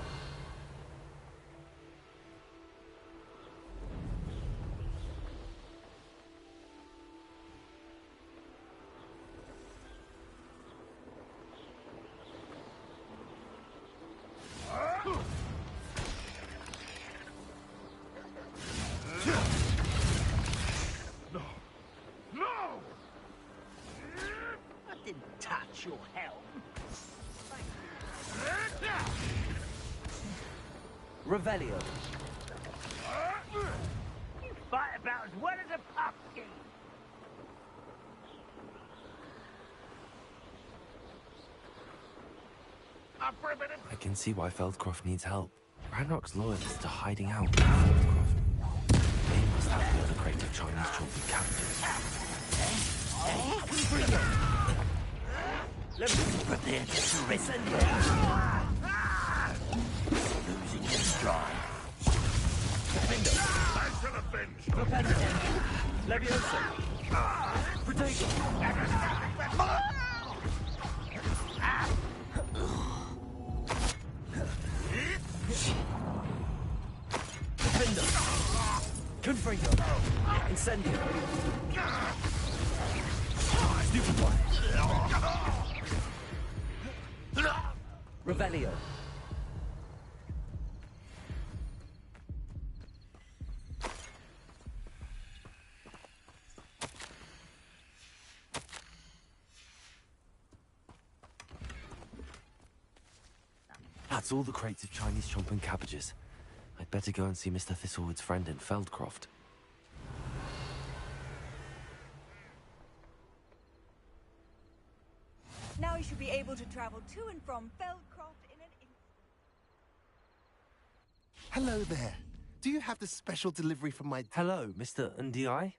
I didn't touch your helm. Revelio. You fight about as well as a pumpkin. I can see why Feldcroft needs help. Ranrock's loyalists to hiding out in Feldcroft. They must have the other crate of Chinese chocolate captured. Prepare to surrender. Losing your stride. Leviosa! Protego! Defender! Confringo! Incendio! Stupefy! Revelio. That's all the crates of Chinese chomp and cabbages. I'd better go and see Mr. Thistlewood's friend in Feldcroft. Now you should be able to travel to and from Feldcroft in an instant. Hello there. Do you have the special delivery from my... Hello, Mr. Ndi?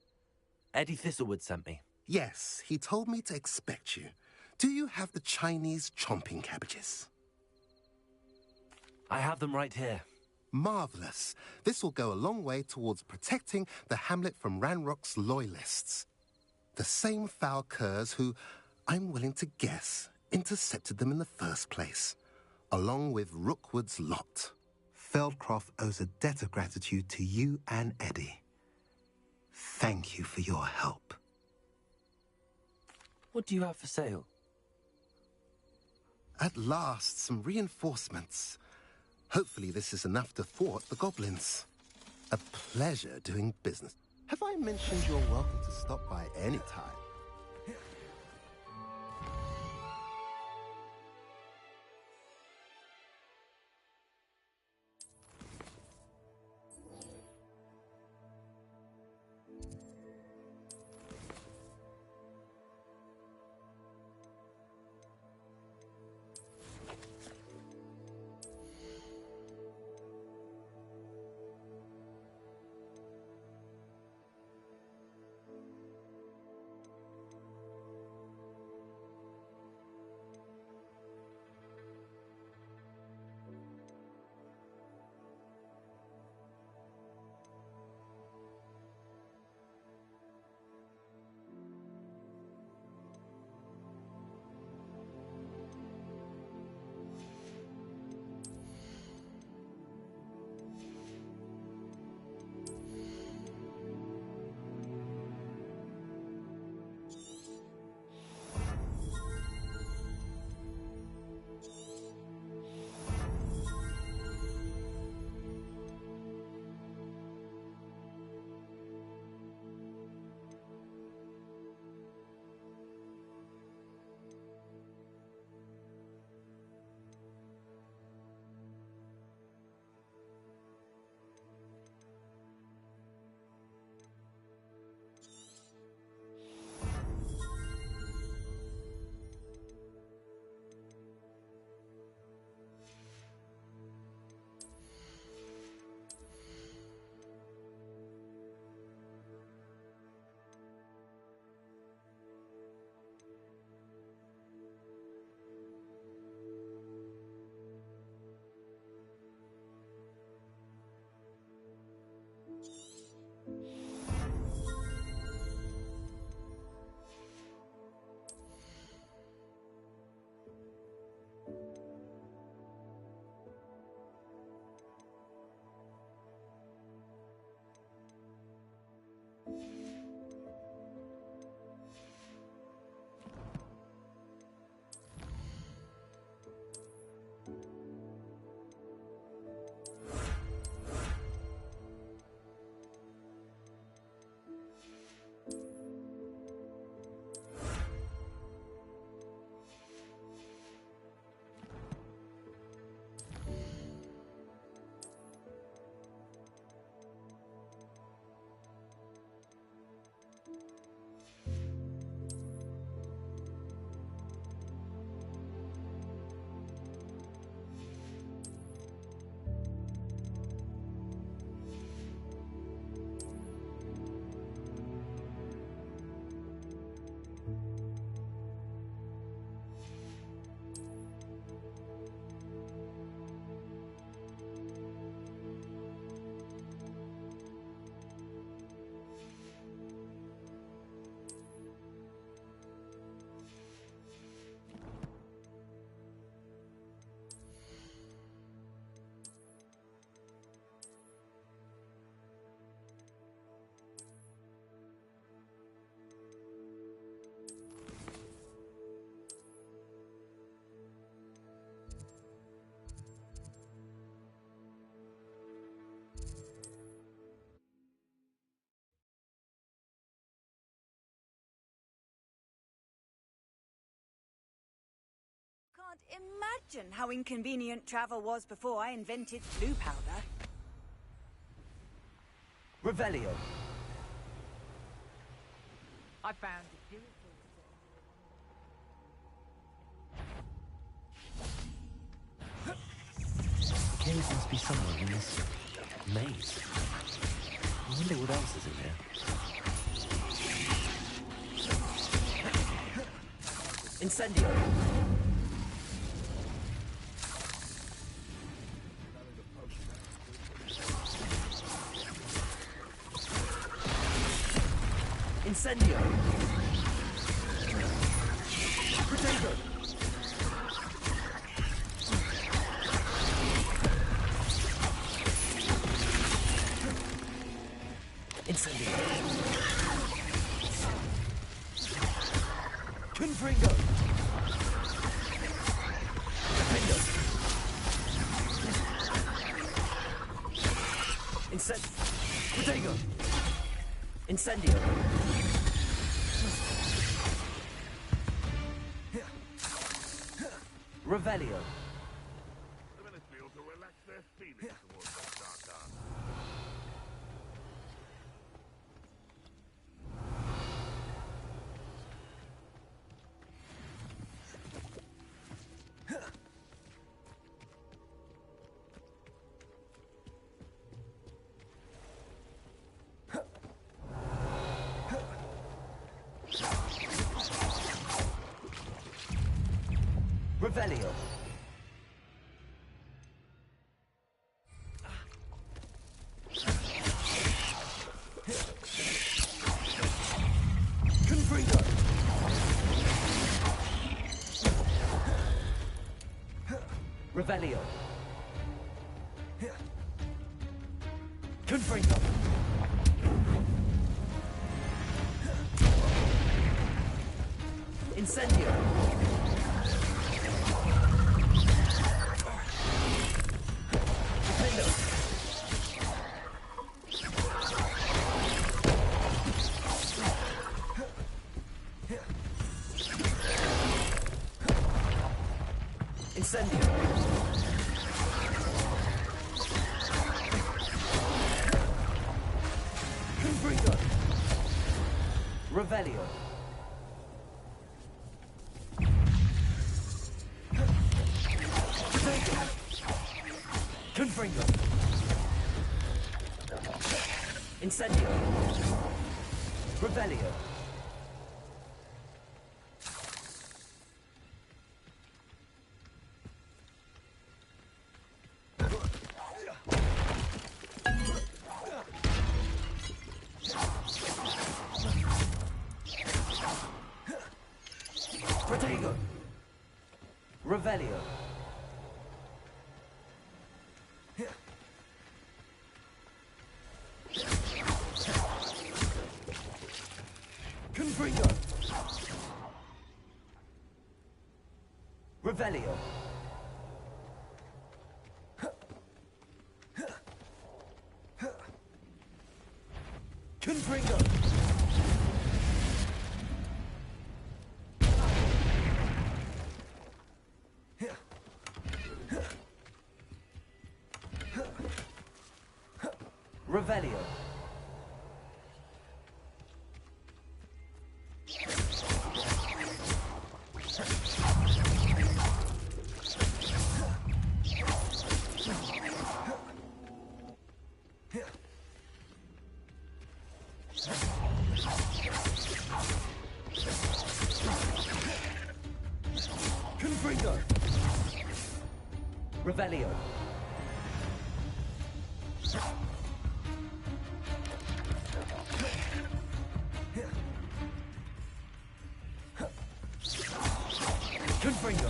Eddie Thistlewood sent me. Yes, he told me to expect you. Do you have the Chinese chomping cabbages? I have them right here. Marvelous. This will go a long way towards protecting the hamlet from Ranrock's loyalists. The same foul curs who, I'm willing to guess, intercepted them in the first place, along with Rookwood's lot. Feldcroft owes a debt of gratitude to you and Eddie. Thank you for your help. What do you have for sale? At last, some reinforcements. Hopefully this is enough to thwart the goblins. A pleasure doing business. Have I mentioned you're welcome to stop by any time? can't imagine how inconvenient travel was before I invented blue powder. Revelio. I found it The caves must be somewhere in this maze. I wonder what else is in here. Incendio. Incendio. Potato. Incendio. Confringo. Defendo. Potato. Incendio. Revelio. The village feel to relax their feelings towards that dark art. Revelio. Confringo. Revelio. Confringo. Incendio. Defendo. Incendio. Confringo. Revelio. Confringo. Incendio. Revelio. Protego. Revelio. Confringo. Revelio. Confringo. Revelio. Confringo. Revelio. Confringo.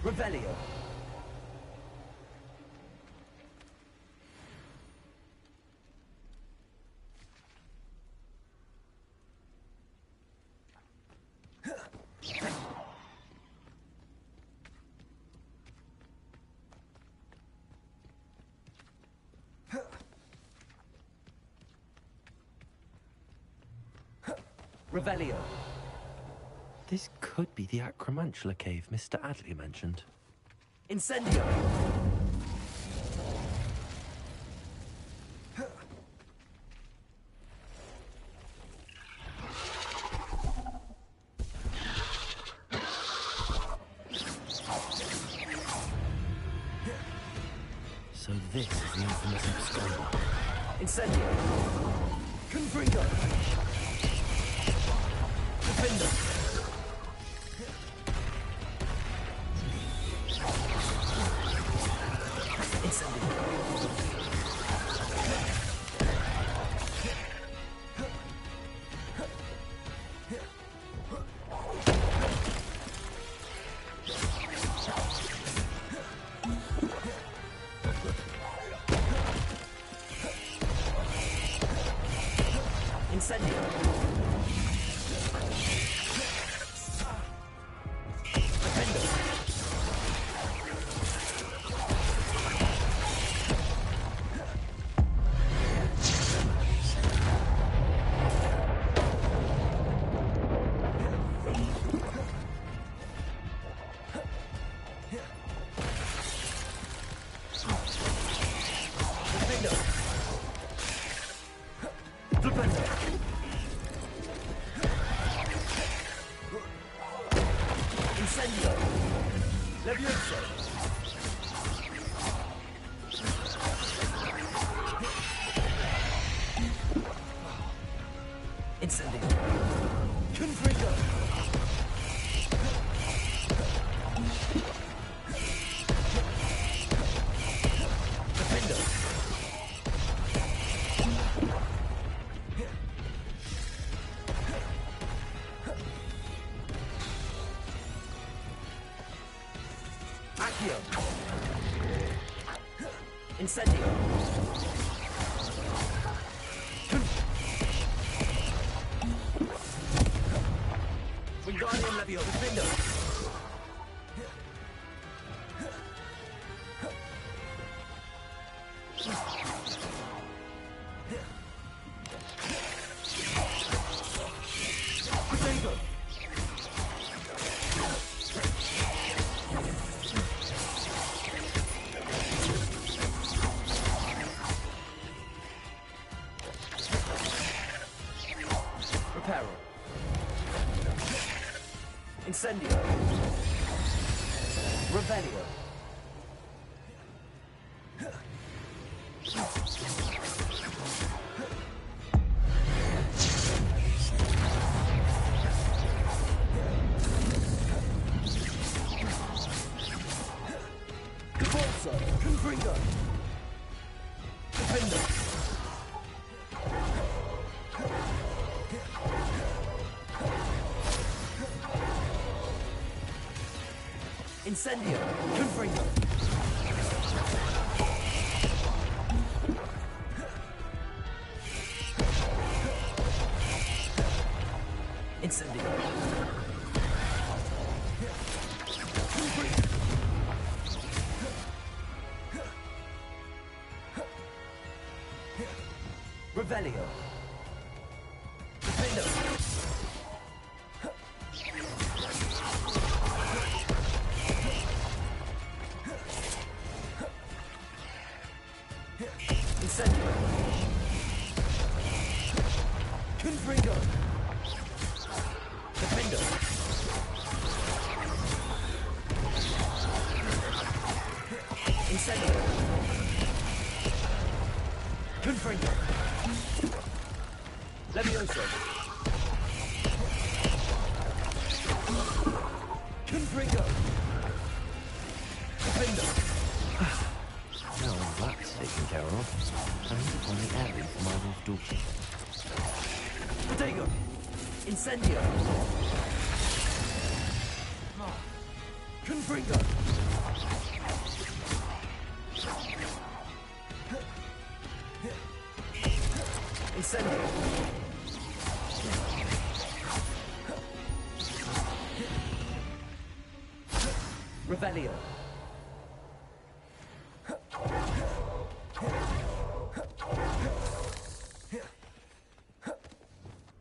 Revelio. Revelio. This could be the Acromantula cave Mr. Adley mentioned. Incendio! So this is the infamous absconder. Incendio! Confringo! Defender! Incendio! Wingardium Leviosa! Defender! Incendio! Revelio! Convulso! Confringo! Defender! Incendio! Confringo! Incendio! Revelio! Defender! Incendio! Confringo! Defender! Incendio! Confringo! Levioso! Confringo! Defender! Now that's taken care of. I need to find the area for my wolf daughter. Protego! Incendio! Confringo! Incendio! Revelio!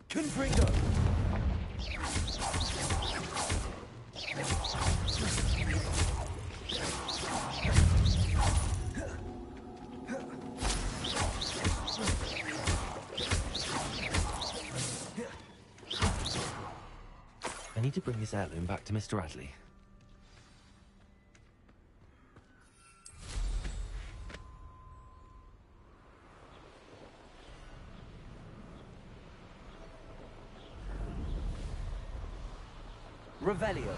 Confringo! to bring this heirloom back to Mr. Adley. Revelio.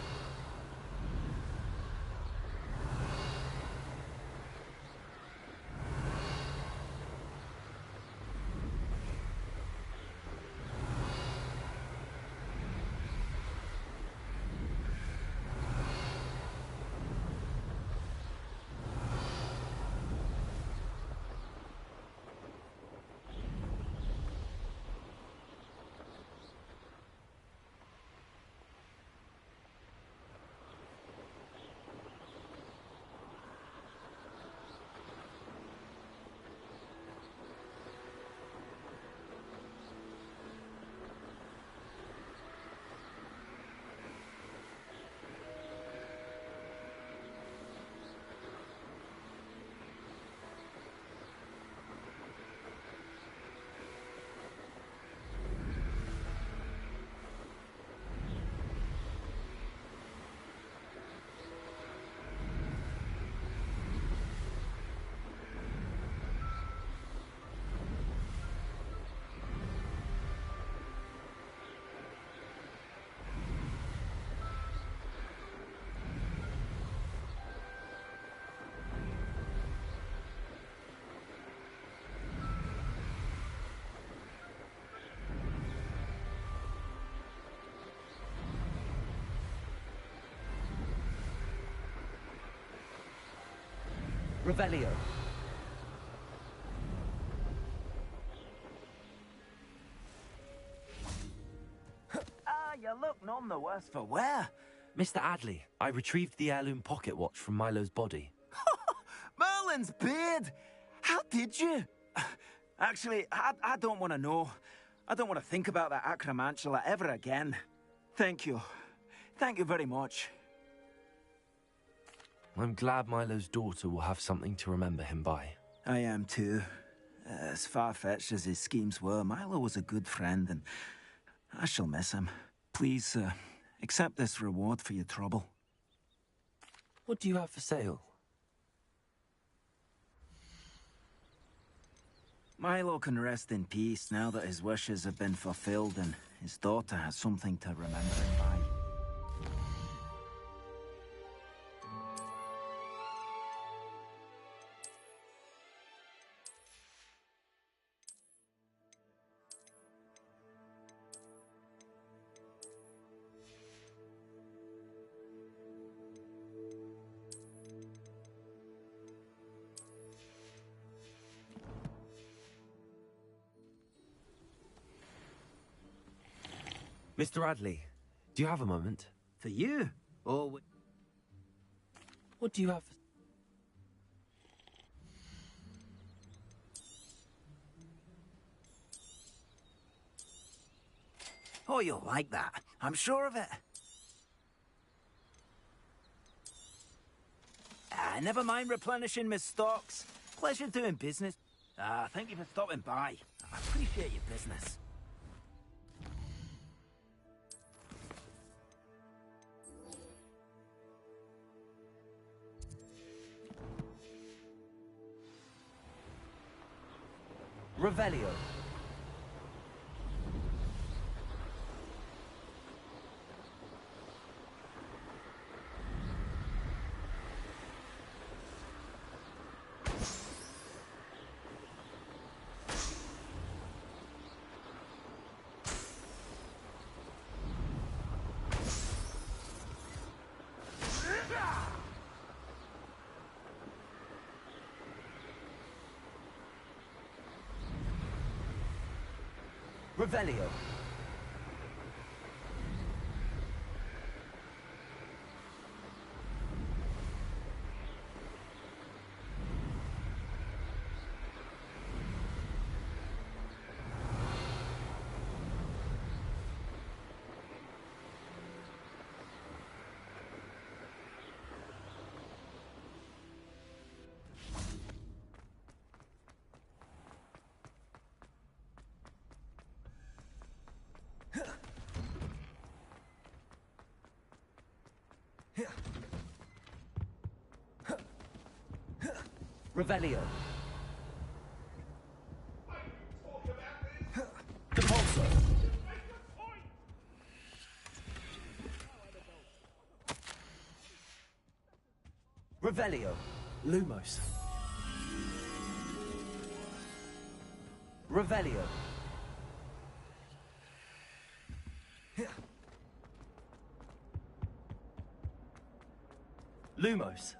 Revelio. Ah, you look none the worse for wear. Mr. Adley, I retrieved the heirloom pocket watch from Milo's body. Merlin's beard! How did you? Actually, I don't want to know. I don't want to think about that acromantula ever again. Thank you. Thank you very much. I'm glad Milo's daughter will have something to remember him by. I am too. As far-fetched as his schemes were, Milo was a good friend, and I shall miss him. Please, accept this reward for your trouble. What do you have for sale? Milo can rest in peace now that his wishes have been fulfilled and his daughter has something to remember him by. Mr. Adley, do you have a moment? For you? Or... What do you have? Oh, you'll like that. I'm sure of it. Never mind replenishing my stocks. Pleasure doing business. Thank you for stopping by. I appreciate your business. Revelio. Revelio. Revelio. Depulso. Revelio. Lumos. Revelio. Lumos.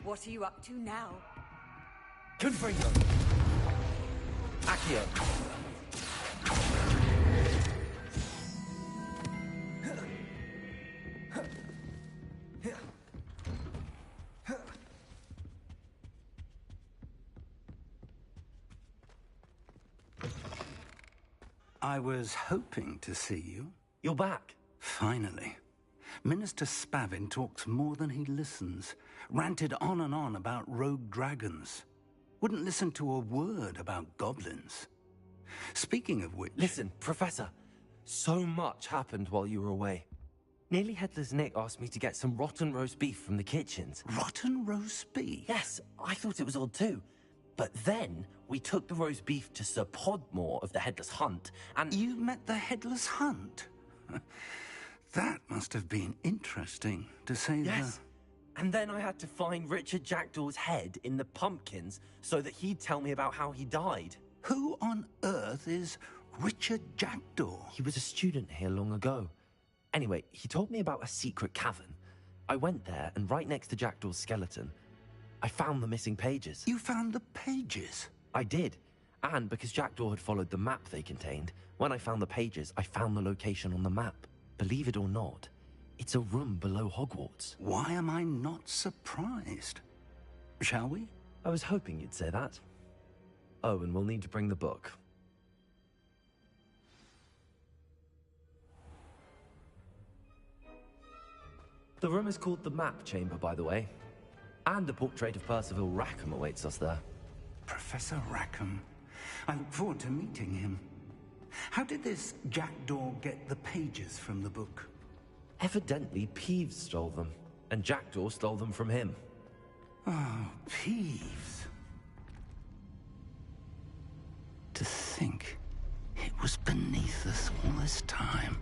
What are you up to now? Confringo. Accio. I was hoping to see you. You're back. Finally. Minister Spavin talks more than he listens. Ranted on and on about rogue dragons. Wouldn't listen to a word about goblins. Speaking of which... Listen, Professor. So much happened while you were away. Nearly Headless Nick asked me to get some rotten roast beef from the kitchens. Rotten roast beef? Yes, I thought it was odd too. But then we took the roast beef to Sir Podmore of the Headless Hunt, and... You met the Headless Hunt? That must have been interesting, to say the... Yes. And then I had to find Richard Jackdaw's head in the pumpkins so that he'd tell me about how he died. Who on earth is Richard Jackdaw? He was a student here long ago. Anyway, he told me about a secret cavern. I went there, and right next to Jackdaw's skeleton, I found the missing pages. You found the pages? I did. And because Jackdaw had followed the map they contained, when I found the pages, I found the location on the map. Believe it or not, it's a room below Hogwarts. Why am I not surprised? Shall we? I was hoping you'd say that. Oh, and we'll need to bring the book. The room is called the Map Chamber, by the way. And the portrait of Percival Rackham awaits us there. Professor Rackham. I look forward to meeting him. How did this Jackdaw get the pages from the book? Evidently, Peeves stole them, and Jackdaw stole them from him. Oh, Peeves. To think it was beneath us all this time.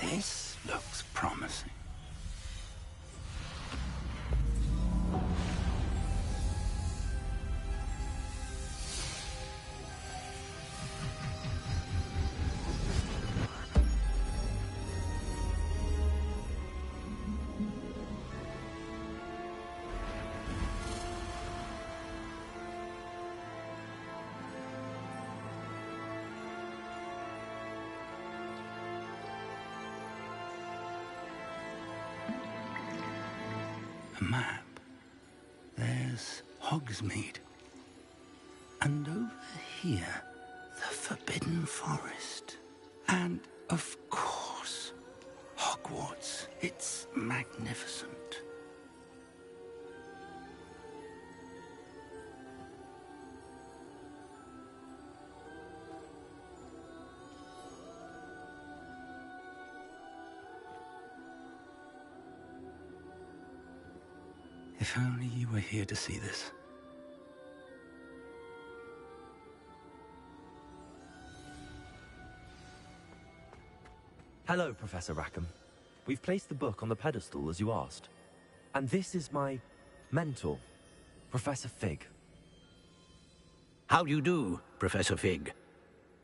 This looks promising. A map. There's Hogsmeade. And over here, the Forbidden Forest. And, of course, Hogwarts. It's magnificent. If only you were here to see this. Hello, Professor Rackham. We've placed the book on the pedestal as you asked. And this is my mentor, Professor Fig. How do you do, Professor Fig?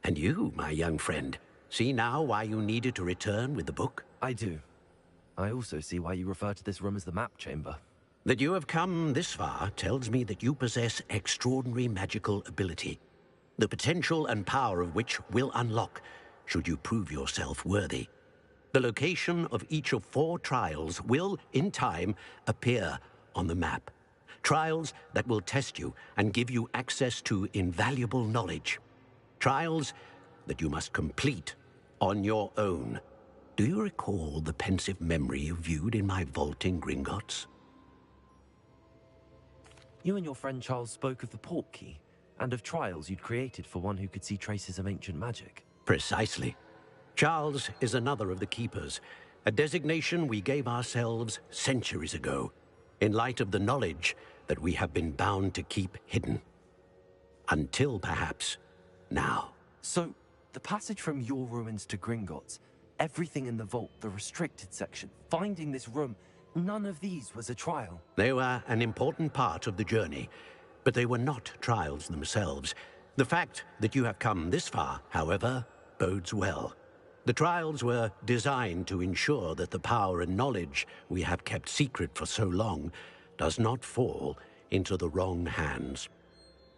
And you, my young friend, see now why you needed to return with the book? I do. I also see why you refer to this room as the map chamber. That you have come this far tells me that you possess extraordinary magical ability, the potential and power of which will unlock should you prove yourself worthy. The location of each of 4 trials will, in time, appear on the map. Trials that will test you and give you access to invaluable knowledge. Trials that you must complete on your own. Do you recall the pensive memory you viewed in my vault in Gringotts? You and your friend Charles spoke of the Portkey, and of trials you'd created for one who could see traces of ancient magic. Precisely. Charles is another of the Keepers, a designation we gave ourselves centuries ago, in light of the knowledge that we have been bound to keep hidden. Until, perhaps, now. So, the passage from your ruins to Gringotts, everything in the vault, the restricted section, finding this room, none of these was a trial. They were an important part of the journey, but they were not trials themselves. The fact that you have come this far, however, bodes well. The trials were designed to ensure that the power and knowledge we have kept secret for so long does not fall into the wrong hands.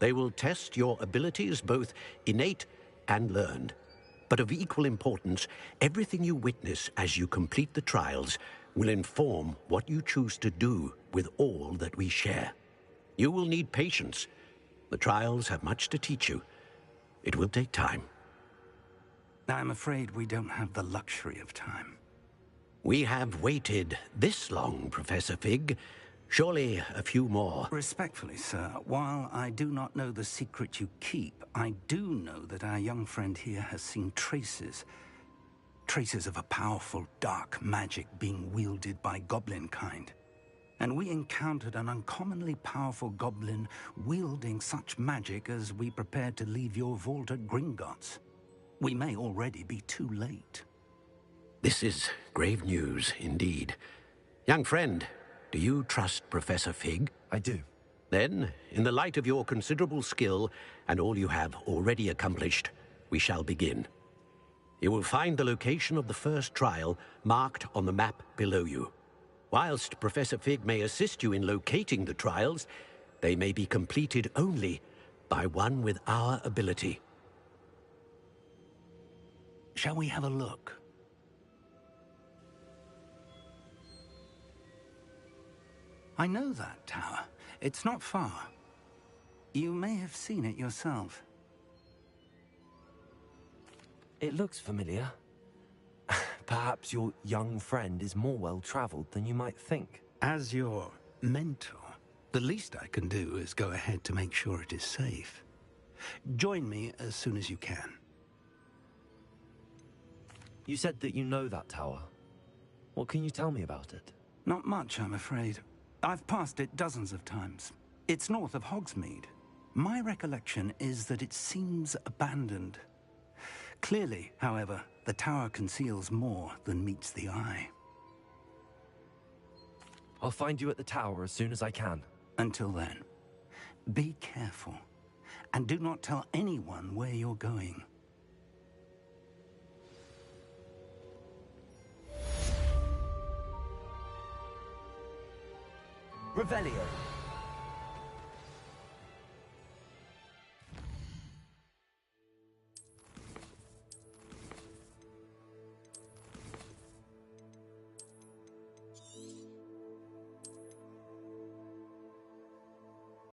They will test your abilities, both innate and learned. But of equal importance, everything you witness as you complete the trials will inform what you choose to do with all that we share. You will need patience. The trials have much to teach you. It will take time. I'm afraid we don't have the luxury of time. We have waited this long, Professor Fig. Surely a few more. Respectfully, sir, while I do not know the secret you keep, I do know that our young friend here has seen traces of a powerful dark magic being wielded by goblin kind. And we encountered an uncommonly powerful goblin wielding such magic as we prepared to leave your vault at Gringotts. We may already be too late. This is grave news, indeed. Young friend, do you trust Professor Fig? I do. Then, in the light of your considerable skill and all you have already accomplished, we shall begin. You will find the location of the first trial marked on the map below you. Whilst Professor Fig may assist you in locating the trials, they may be completed only by one with our ability. Shall we have a look? I know that tower. It's not far. You may have seen it yourself. It looks familiar. Perhaps your young friend is more well-traveled than you might think. As your mentor, the least I can do is go ahead to make sure it is safe. Join me as soon as you can. You said that you know that tower. What can you tell me about it? Not much, I'm afraid. I've passed it dozens of times. It's north of Hogsmeade. My recollection is that it seems abandoned. Clearly, however, the tower conceals more than meets the eye. I'll find you at the tower as soon as I can. Until then, be careful, and do not tell anyone where you're going. Revelio.